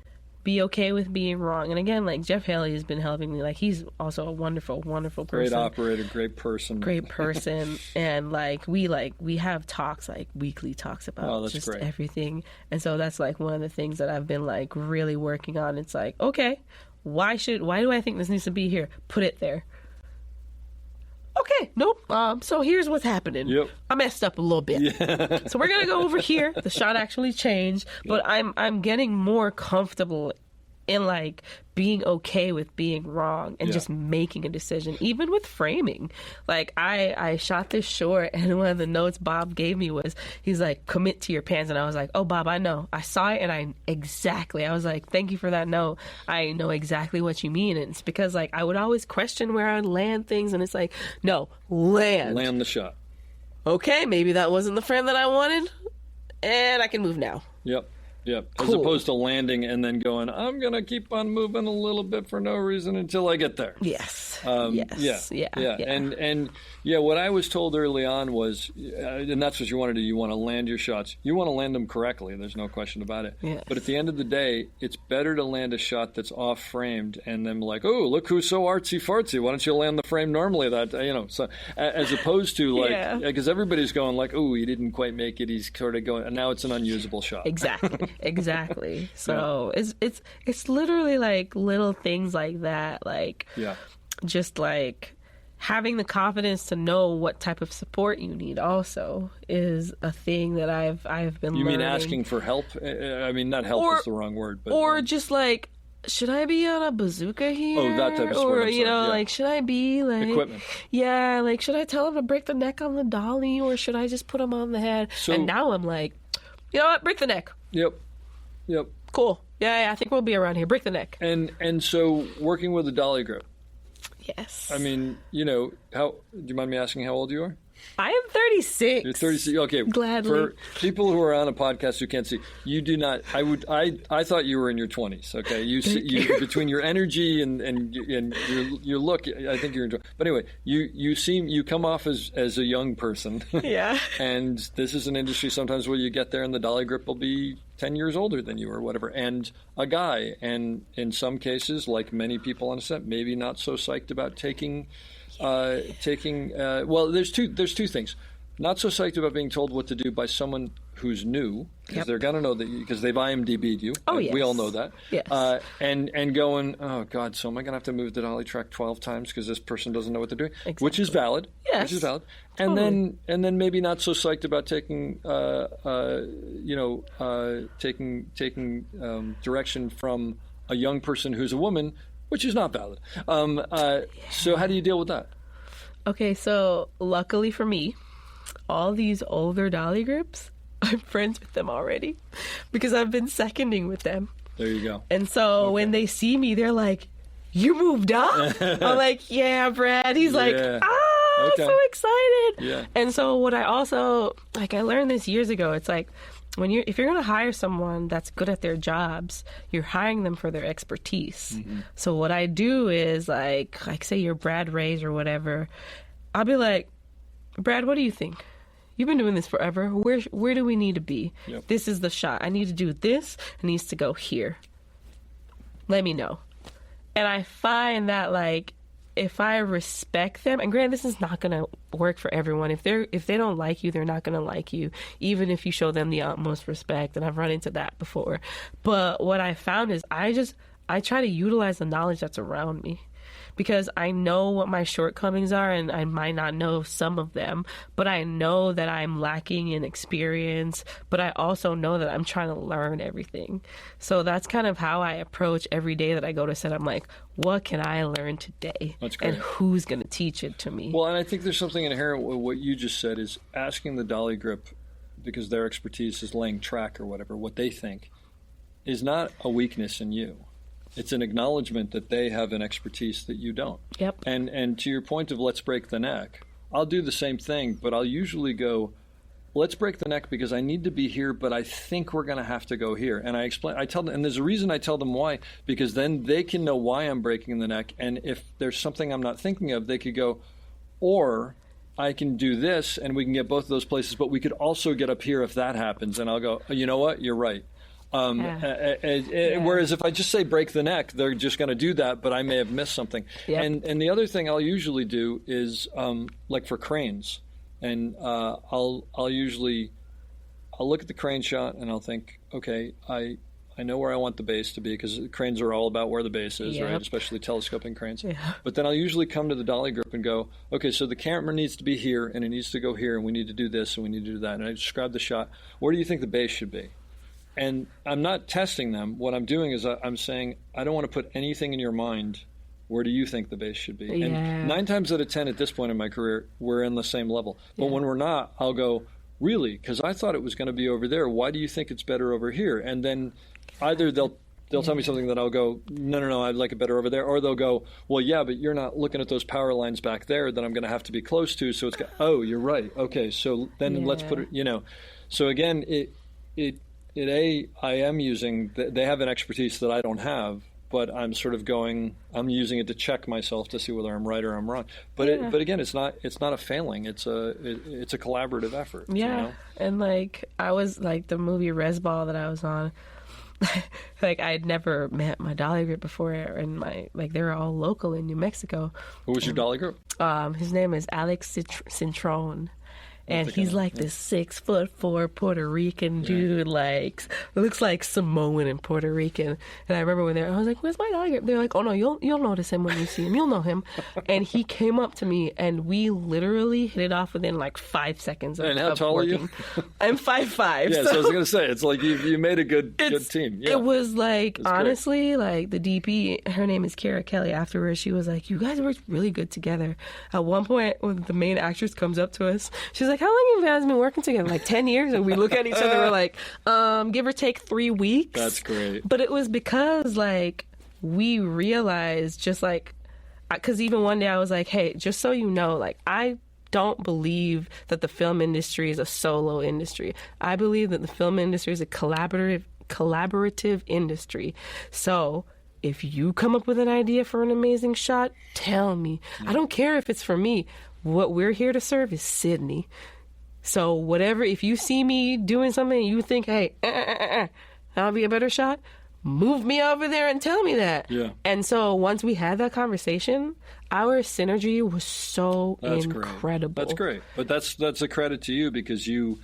Be okay with being wrong. And again, like Jeff Haley has been helping me. Like, he's also a wonderful, wonderful person. Great operator, great person. And we have talks, like weekly talks about just everything. And so that's like one of the things that I've been like really working on. It's like, okay, why do I think this needs to be here? Put it there. Okay, nope. So here's what's happening. Yep. I messed up a little bit. Yeah. So we're gonna go over here. The shot actually changed, but I'm getting more comfortable in like being okay with being wrong and just making a decision, even with framing. Like I shot this short, and one of the notes Bob gave me was, he's like, commit to your pants. And I was like, oh, Bob, I know. I saw it, and I was like, thank you for that note. I know exactly what you mean. And it's because like I would always question where I would land things, and it's like, no, land the shot. Okay, maybe that wasn't the frame that I wanted, and I can move now. Yep. Yeah, as Cool. opposed to landing and then going, I'm going to keep on moving a little bit for no reason until I get there. Yes. Yeah. And what I was told early on was, and that's what you want to do, you want to land your shots. You want to land them correctly, there's no question about it. Yes. But at the end of the day, it's better to land a shot that's off-framed and then like, oh, look who's so artsy-fartsy, why don't you land the frame normally? So as opposed to like, because everybody's going like, oh, he didn't quite make it, he's sort of going, and now it's an unusable shot. Exactly. So it's literally like little things like that, like just like having the confidence to know what type of support you need also is a thing that I've been learning. You mean asking for help? I mean, not help is the wrong word, but just like, should I be on a bazooka here? Oh, that type of support. Or, like, should I be like... Equipment. Yeah, like, should I tell him to break the neck on the dolly or should I just put him on the head? So, and now I'm like, you know what? Break the neck. Yep. Cool. Yeah, I think we'll be around here. Break the neck. And so working with a dolly grip. Yes. I mean, do you mind me asking how old you are? I am 36. You're 36. Okay. Gladly. For people who are on a podcast who can't see, you do not. I thought you were in your 20s. Okay. You between your energy and your look, I think you're in. But anyway, you come off as a young person. Yeah. And this is an industry sometimes where you get there and the dolly grip will be 10 years older than you or whatever, and a guy, and in some cases, like many people on a set, maybe not so psyched about taking. Well, there's two things. Not so psyched about being told what to do by someone who's new, because they're going to know that because they've IMDb'd you. Oh, yes. We all know that. Yes. And going, oh, God, so am I going to have to move the dolly track 12 times because this person doesn't know what they're doing? Exactly. Which is valid. Yes. Which is valid. And Totally. then maybe not so psyched about taking direction from a young person who's a woman, which is not valid. So how do you deal with that? Okay, so luckily for me, all these older dolly grips, I'm friends with them already because I've been seconding with them. There you go. And so when they see me, they're like, you moved up? I'm like, yeah, Brad. He's like, I'm so excited. Yeah. And so what I also, like, I learned this years ago. It's like, if you're going to hire someone that's good at their jobs, you're hiring them for their expertise. Mm-hmm. So what I do is like say you're Brad Ray's or whatever, I'll be like, Brad, what do you think? You've been doing this forever. Where do we need to be? Yep. This is the shot. I need to do this. It needs to go here. Let me know. And I find that like if I respect them, and granted, this is not going to work for everyone. If they don't like you, they're not going to like you, even if you show them the utmost respect. And I've run into that before. But what I found is I try to utilize the knowledge that's around me. Because I know what my shortcomings are, and I might not know some of them, but I know that I'm lacking in experience, but I also know that I'm trying to learn everything. So that's kind of how I approach every day that I go to set. I'm like, what can I learn today? That's great. And who's going to teach it to me? Well, and I think there's something inherent with what you just said is asking the dolly grip, because their expertise is laying track or whatever, what they think, is not a weakness in you. It's an acknowledgement that they have an expertise that you don't. Yep. And to your point of let's break the neck, I'll do the same thing, but I'll usually go, let's break the neck because I need to be here, but I think we're going to have to go here. And I tell them, and there's a reason I tell them why, because then they can know why I'm breaking the neck. And if there's something I'm not thinking of, they could go, or I can do this and we can get both of those places, but we could also get up here if that happens. And I'll go, you know what? You're right. Whereas if I just say break the neck, they're just going to do that, but I may have missed something. Yep. And the other thing I'll usually do is like for cranes, and I'll look at the crane shot and I'll think, okay, I know where I want the base to be, because cranes are all about where the base is, yep. right? Especially telescoping cranes. Yeah. But then I'll usually come to the dolly grip and go, okay, so the camera needs to be here and it needs to go here and we need to do this and we need to do that. And I describe the shot. Where do you think the base should be? And I'm not testing them. What I'm doing is I'm saying, I don't want to put anything in your mind. Where do you think the base should be? Yeah. And 9 times out of 10 at this point in my career, we're in the same level. But when we're not, I'll go, really? Because I thought it was going to be over there. Why do you think it's better over here? And then either they'll tell me something that I'll go, no, I'd like it better over there. Or they'll go, well, yeah, but you're not looking at those power lines back there that I'm going to have to be close to. So it's, oh, you're right. Okay, so then let's put it, So again, I am using. They have an expertise that I don't have, but I'm sort of I'm using it to check myself to see whether I'm right or I'm wrong. But but again, it's not a failing. It's a collaborative effort. Yeah, you know? And like I was like the movie Resball that I was on. Like I had never met my dolly grip before, and they were all local in New Mexico. Who was your dolly grip? His name is Alex Cintron. And he's like this 6'4" Puerto Rican dude, like looks like Samoan and Puerto Rican. And I remember when I was like, "Where's my dolly grip?" They're like, "Oh no, you'll notice him when you see him. You'll know him." And he came up to me, and we literally hit it off within like 5 seconds. And how tall are you? I'm 5'5". Yeah, so I was gonna say it's like you made a good team. Yeah. It was like That's honestly, great. Like the DP, her name is Kara Kelly. Afterwards, she was like, "You guys worked really good together." At one point, when the main actress comes up to us, she's like, "How long have you guys been working together?" Like 10 years. And we look at each other, we're like, give or take 3 weeks. That's great. But it was because like we realized just like, because even one day I was like, "Hey, just so you know, like I don't believe that the film industry is a solo industry. I believe that the film industry is a collaborative industry. So if you come up with an idea for an amazing shot, tell me. I don't care if it's for me. What we're here to serve is Sydney. So whatever, if you see me doing something and you think, hey, that'll be a better shot, move me over there and tell me that." Yeah. And so once we had that conversation, our synergy was so incredible. That's great. But that's a credit to you because you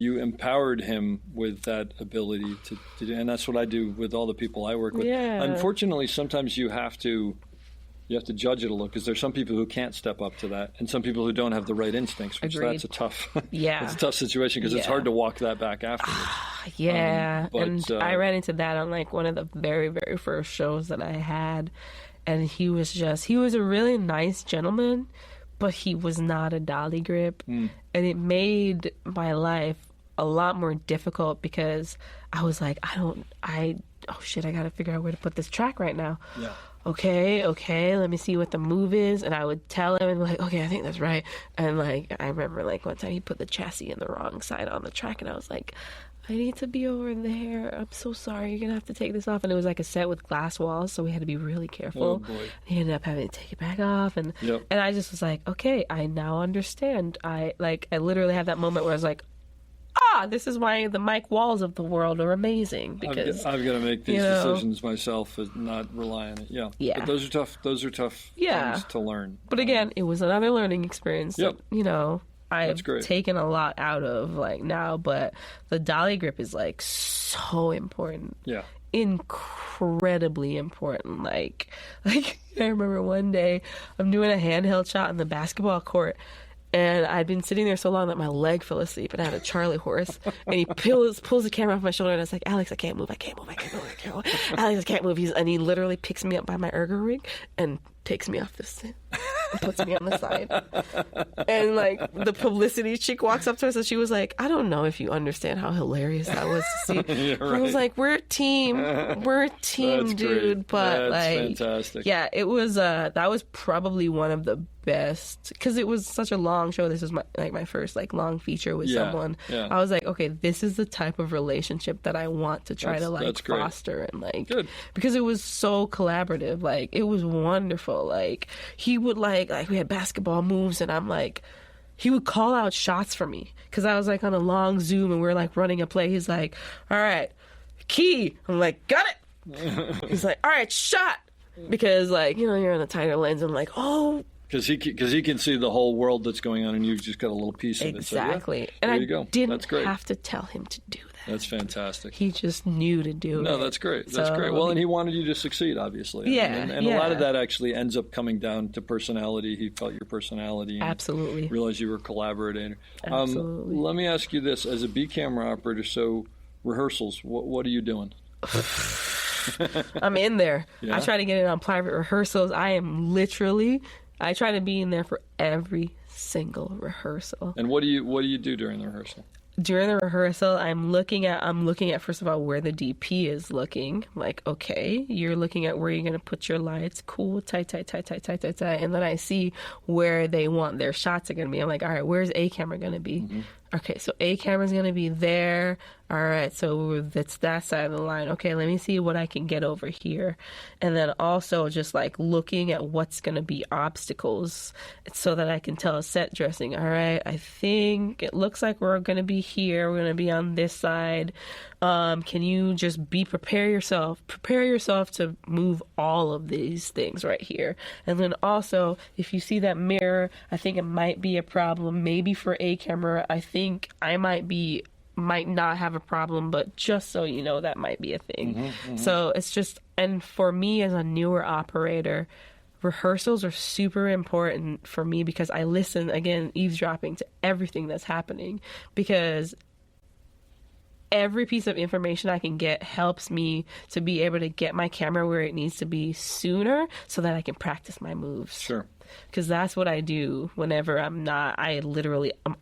empowered him with that ability to do, and that's what I do with all the people I work with. Yeah. Unfortunately, sometimes you have to judge it a little because there's some people who can't step up to that, and some people who don't have the right instincts. Which Agreed. That's a tough, Yeah. it's a tough situation because it's hard to walk that back afterwards. And I ran into that on like one of the very, very first shows that I had, and he was a really nice gentleman, but he was not a dolly grip, and it made my life a lot more difficult because I was like, oh shit, I gotta figure out where to put this track right now. Yeah. Okay, let me see what the move is. And I would tell him and be like, okay, I think that's right. And like, I remember like one time he put the chassis in the wrong side on the track and I was like, I need to be over there. I'm so sorry. You're going to have to take this off. And it was like a set with glass walls, so we had to be really careful. Oh, boy. He ended up having to take it back off. And I just was like, okay, I now understand. I literally had that moment where I was like, this is why the Mike Walls of the world are amazing. Because I've got to make these decisions myself and not rely on it. Yeah. But those are tough things to learn. But again, it was another learning experience that, I've taken a lot out of like now, but the dolly grip is like so important. Yeah. Incredibly important. Like I remember one day I'm doing a handheld shot in the basketball court, and I'd been sitting there so long that my leg fell asleep, and I had a Charlie horse, and he pulls the camera off my shoulder, and I was like, "Alex, I can't move. Alex, I can't move." And he literally picks me up by my ergo rig and takes me off the set and puts me on the side. And like the publicity chick walks up to us and she was like, "I don't know if you understand how hilarious that was to see." Right. I was like, we're a team, That's dude. great. But that's fantastic. Yeah, it was that was probably one of the best because it was such a long show. This was my first like long feature with someone. Yeah. I was like, okay, this is the type of relationship that I want to try to like foster and like Good. Because it was so collaborative. Like it was wonderful. Like he would like we had basketball moves, and I'm like, he would call out shots for me because I was like on a long zoom and we were like running a play. He's like, "All right, key." I'm like, "Got it." He's like, "All right, shot," because like you're in a tighter lens and like, oh. Because he can see the whole world that's going on, and you've just got a little piece of it. Exactly. So, and there you go. Didn't have to tell him to do that. That's fantastic. He just knew to do it. No, that's great. That's great. Well, and he wanted you to succeed, obviously. Yeah. And a lot of that actually ends up coming down to personality. He felt your personality. And Absolutely. realized you were a collaborator. Absolutely. Let me ask you this. As a B camera operator, so rehearsals, what are you doing? I'm in there. Yeah? I try to get in on private rehearsals. I try to be in there for every single rehearsal. And what do you do during the rehearsal? During the rehearsal, I'm looking at first of all where the DP is looking. Like, okay, you're looking at where you're gonna put your lights, cool, tight, and then I see where they want their shots are gonna be. I'm like, all right, where's A camera gonna be? Mm-hmm. Okay, so A camera's gonna be there. All right, so that's that side of the line. Okay, let me see what I can get over here. And then also just like looking at what's gonna be obstacles so that I can tell set dressing. All right, I think it looks like we're gonna be here. We're gonna be on this side. Can you just prepare yourself to move all of these things right here. And then also, if you see that mirror, I think it might be a problem. Maybe for A camera, I think I might not have a problem, but just so you know, that might be a thing. So it's just, and for me as a newer operator, rehearsals are super important for me because I listen, again, eavesdropping to everything that's happening, because every piece of information I can get helps me to be able to get my camera where it needs to be sooner so that I can practice my moves. Sure. Because that's what I do whenever I'm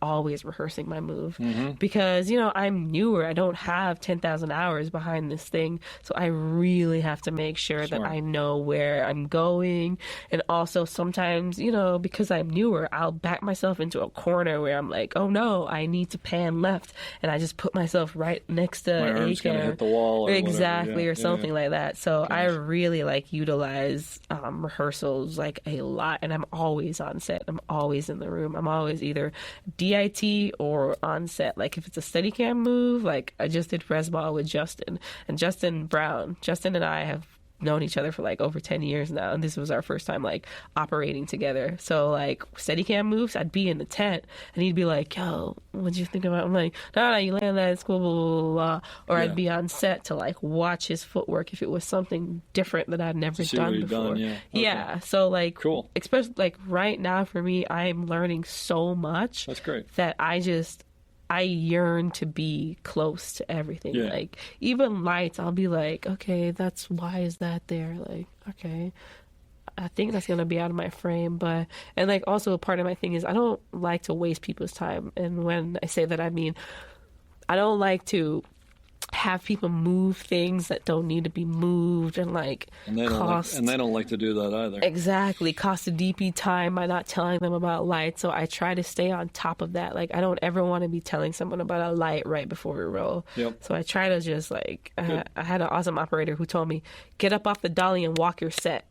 always rehearsing my move. Because, I'm newer. I don't have 10,000 hours behind this thing. So I really have to make sure that I know where I'm going. And also sometimes, because I'm newer, I'll back myself into a corner where I'm like, oh no, I need to pan left. And I just put myself right next to My arm's going to hit the wall or exactly, or something like that. So I really utilize rehearsals like a lot. And I'm always on set. I'm always in the room. I'm always either DIT or on set. Like if it's a Steadicam move, like I just did res ball with Justin and Justin Brown. Justin and I have known each other for like over 10 years now, and this was our first time like operating together. So like Steadicam moves, I'd be in the tent and he'd be like, yo, what'd you think about it? I'm like, no, you land that, it's cool, blah, blah, blah, blah. Or I'd be on set to like watch his footwork if it was something different that I'd never done before. Yeah, so like cool. Especially like right now for me, I'm learning so much. That's great. That I yearn to be close to everything. Like even lights, I'll be like, okay, why is that there? Like, okay, I think that's gonna be out of my frame. And like also part of my thing is I don't like to waste people's time. And when I say that, I mean I don't like to have people move things that don't need to be moved and like and they don't like to do that either. Exactly. Cost a DP time by not telling them about light. So I try to stay on top of that. Like I don't ever want to be telling someone about a light right before we roll. So I try to just like I had an awesome operator who told me, get up off the dolly and walk your set.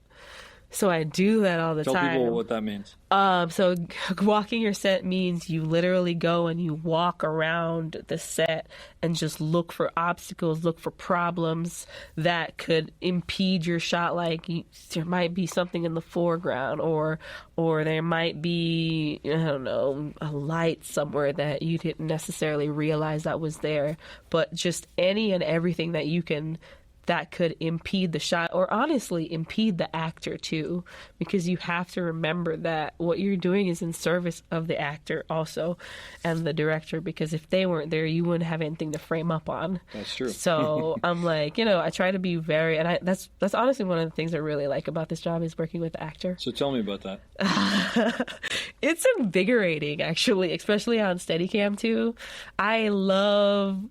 So I do that all the time. Tell people what that means. So walking your set means you literally go and you walk around the set and just look for obstacles, look for problems that could impede your shot. Like there might be something in the foreground or there might be, I don't know, a light somewhere that you didn't necessarily realize that was there. But just any and everything that could impede the shot, or honestly impede the actor too, because you have to remember that what you're doing is in service of the actor also and the director, because if they weren't there, you wouldn't have anything to frame up on. That's true. So I'm like, I try to be very, and that's honestly one of the things I really like about this job is working with the actor. So tell me about that. It's invigorating, actually, especially on Steadicam too. I love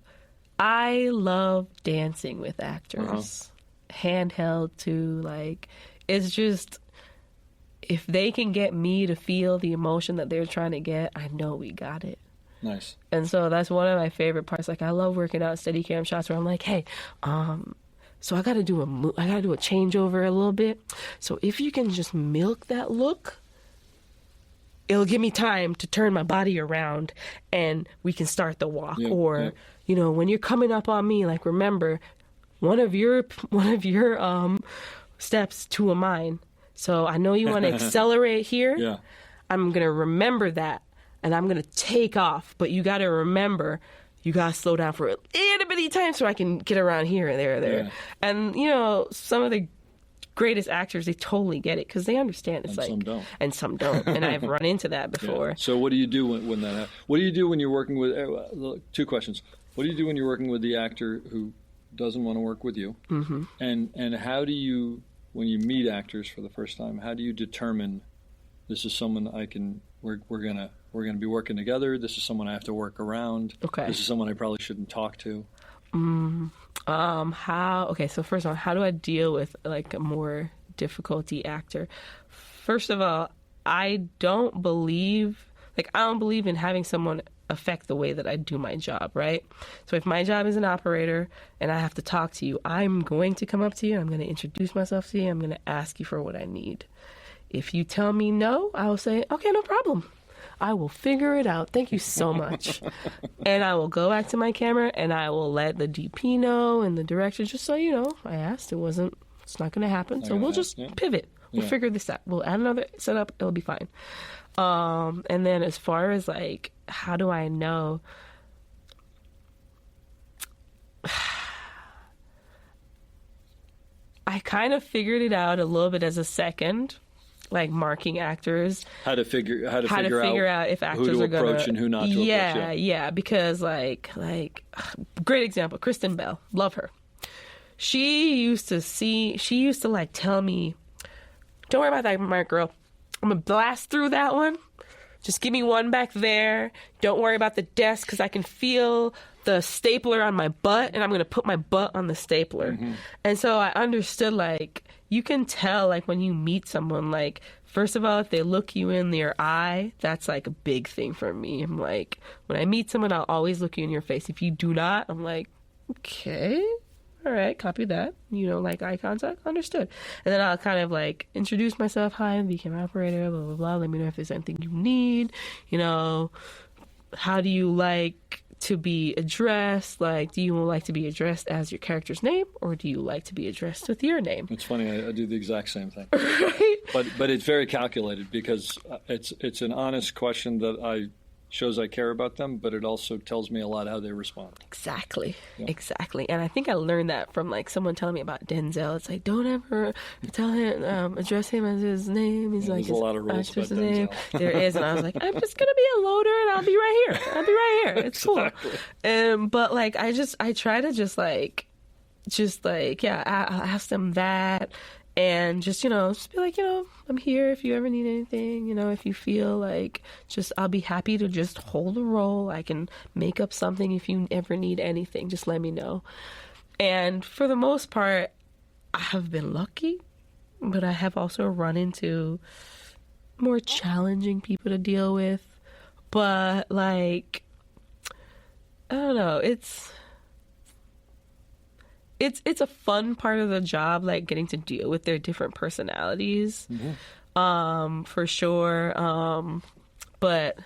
dancing with actors, handheld too. Like, it's just, if they can get me to feel the emotion that they're trying to get, I know we got it. Nice. And so that's one of my favorite parts. Like, I love working out Steadicam shots where I'm like, hey, so I got to do a changeover a little bit. So if you can just milk that look, it'll give me time to turn my body around and we can start the walk. When you're coming up on me, like, remember, one of your steps, two of mine. So I know you want to accelerate here. Yeah. I'm going to remember that and I'm going to take off. But you got to remember, you got to slow down for a little bitty time so I can get around here and there. Yeah. And, some of the greatest actors, they totally get it because they understand. It's and like, and some don't. And I've run into that before. Yeah. So what do you do when that happens? What do you do when you're working with, two questions. What do you do when you're working with the actor who doesn't want to work with you? Mm-hmm. And how do you, when you meet actors for the first time, how do you determine this is someone we're gonna be working together, this is someone I have to work around, this is someone I probably shouldn't talk to? So first of all, how do I deal with like a more difficulty actor? First of all, I don't believe in having someone affect the way that I do my job, right? So if my job is an operator and I have to talk to you, I'm going to come up to you, I'm going to introduce myself to you, I'm going to ask you for what I need. If you tell me no, I will say, okay, no problem. I will figure it out. Thank you so much. And I will go back to my camera and I will let the DP know and the director, just so you know, I asked, it's not going to happen. So we'll just pivot. We'll figure this out. We'll add another setup. It'll be fine. And then as far as like, how do I know? I kind of figured it out a little bit as a second, like marking actors. How to figure out if actors who to are going to approach and who not to approach. Yeah, because like great example, Kristen Bell, love her. She used to like tell me, don't worry about that, my girl. I'm going to blast through that one. Just give me one back there. Don't worry about the desk because I can feel the stapler on my butt and I'm going to put my butt on the stapler. Mm-hmm. And so I understood, like, you can tell, like, when you meet someone, like, first of all, if they look you in their eye, that's, like, a big thing for me. I'm like, when I meet someone, I'll always look you in your face. If you do not, I'm like, okay. All right, copy that. Like eye contact, understood. And then I'll kind of like introduce myself. Hi, I'm the camera operator, blah, blah, blah. Let me know if there's anything you need. How do you like to be addressed? Like, do you like to be addressed as your character's name or do you like to be addressed with your name? It's funny, I do the exact same thing. Right? But it's very calculated because it's an honest question that shows I care about them, but it also tells me a lot how they respond. Exactly. And I think I learned that from like someone telling me about Denzel. It's like, don't ever tell him, address him as his name. He's like, there's a lot of rules about Denzel. There is, and I was like, I'm just gonna be a loader, and I'll be right here. It's exactly. Cool. But like, I try to just ask them that. And just be like, I'm here if you ever need anything, if you feel like I'll be happy to just hold a role. I can make up something if you ever need anything. Just let me know. And for the most part, I have been lucky, but I have also run into more challenging people to deal with. But like, I don't know, it's a fun part of the job, like getting to deal with their different personalities, for sure. But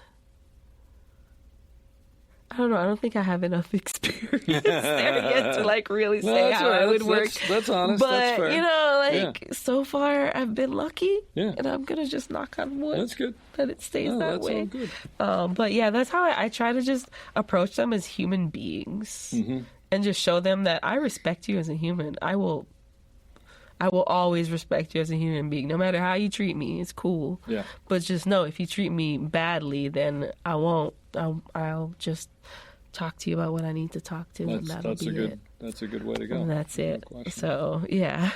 I don't know. I don't think I have enough experience there yet to like really say how it would work. That's honest. But that's fair. So far I've been lucky, and I'm gonna just knock on wood. That's good. That it stays that that's way. All good. But yeah, that's how I try to just approach them as human beings. And just show them that I respect you as a human. I will always respect you as a human being, no matter how you treat me. It's cool. Yeah. But just know, if you treat me badly, then I won't. I'll just talk to you about what I need to talk to, and that'll be it. That's a good way to go. And that's it. So yeah.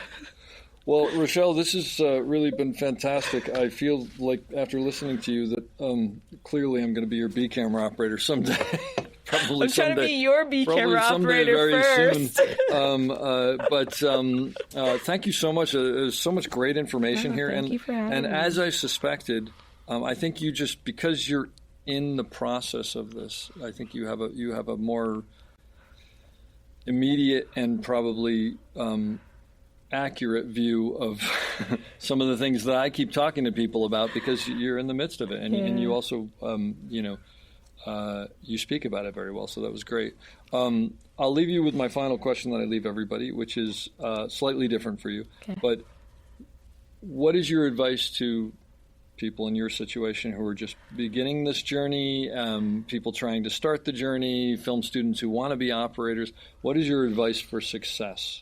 Well, Rochelle, this has really been fantastic. I feel like after listening to you that clearly I'm going to be your B camera operator someday. Probably I'm trying someday, to be your B camera operator first. Thank you so much. There's so much great information here. Thank you for having me. As I suspected, I think you just, because you're in the process of this, I think you have a more immediate and probably accurate view of some of the things that I keep talking to people about, because you're in the midst of it, and you also you speak about it very well, so that was great. I'll leave you with my final question that I leave everybody, which is slightly different for you. Okay. But what is your advice to people in your situation who are just beginning this journey, people trying to start the journey, film students who want to be operators? What is your advice for success?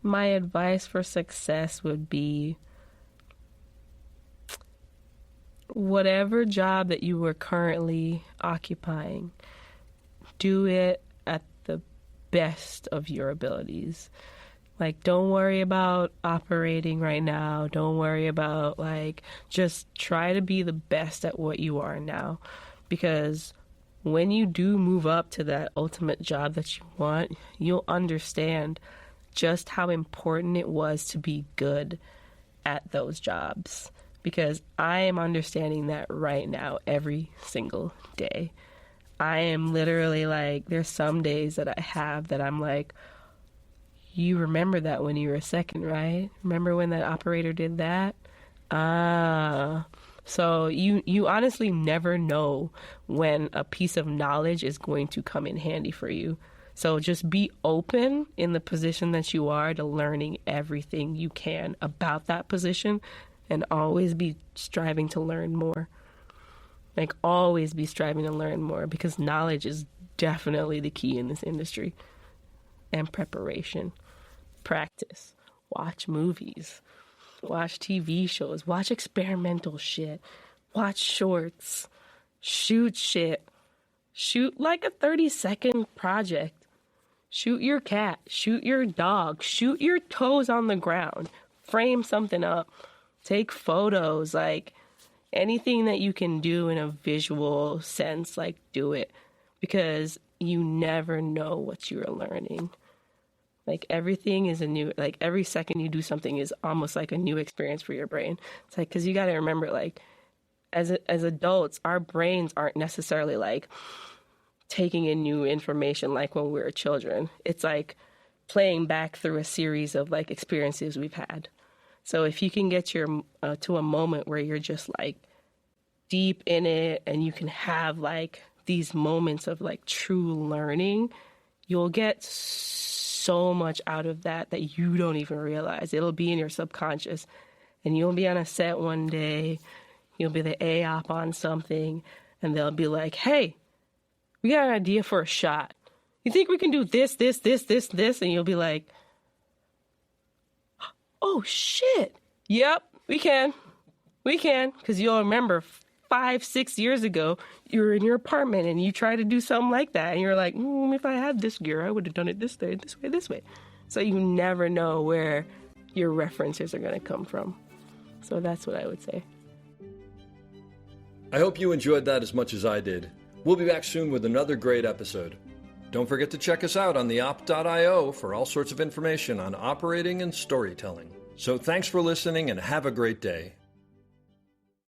My advice for success would be, whatever job that you were currently occupying, do it at the best of your abilities. Like, don't worry about operating right now. Don't worry about, just try to be the best at what you are now. Because when you do move up to that ultimate job that you want, you'll understand just how important it was to be good at those jobs. because I am understanding that right now every single day. I am literally like, there's some days that I have that I'm like, you remember that when you were a second, right? Remember when that operator did that? So you honestly never know when a piece of knowledge is going to come in handy for you. So just be open in the position that you are to learning everything you can about that position, and always be striving to learn more. Like, always be striving to learn more, because knowledge is definitely the key in this industry. And preparation. Practice. Watch movies. Watch TV shows. Watch experimental shit. Watch shorts. Shoot shit. Shoot like a 30-second project. Shoot your cat. Shoot your dog. Shoot your toes on the ground. Frame something up. Take photos. Like, anything that you can do in a visual sense, like, do it. Because you never know what you're learning. Like, everything is a new, like, every second you do something is almost like a new experience for your brain. It's like, because you got to remember, like, as adults, our brains aren't necessarily, like, taking in new information like when we were children. It's like playing back through a series of, like, experiences we've had. So if you can get your to a moment where you're just, like, deep in it, and you can have, like, these moments of, like, true learning, you'll get so much out of that you don't even realize. It'll be in your subconscious, and you'll be on a set one day, you'll be the AOP on something, and they'll be like, hey, we got an idea for a shot. You think we can do this, this, this, this, this? And you'll be like, oh, shit. Yep, we can. We can. Because you'll remember 5-6 years ago, you were in your apartment and you tried to do something like that. And you're like, if I had this gear, I would have done it this way, this way, this way. So you never know where your references are going to come from. So that's what I would say. I hope you enjoyed that as much as I did. We'll be back soon with another great episode. Don't forget to check us out on theop.io for all sorts of information on operating and storytelling. So thanks for listening, and have a great day.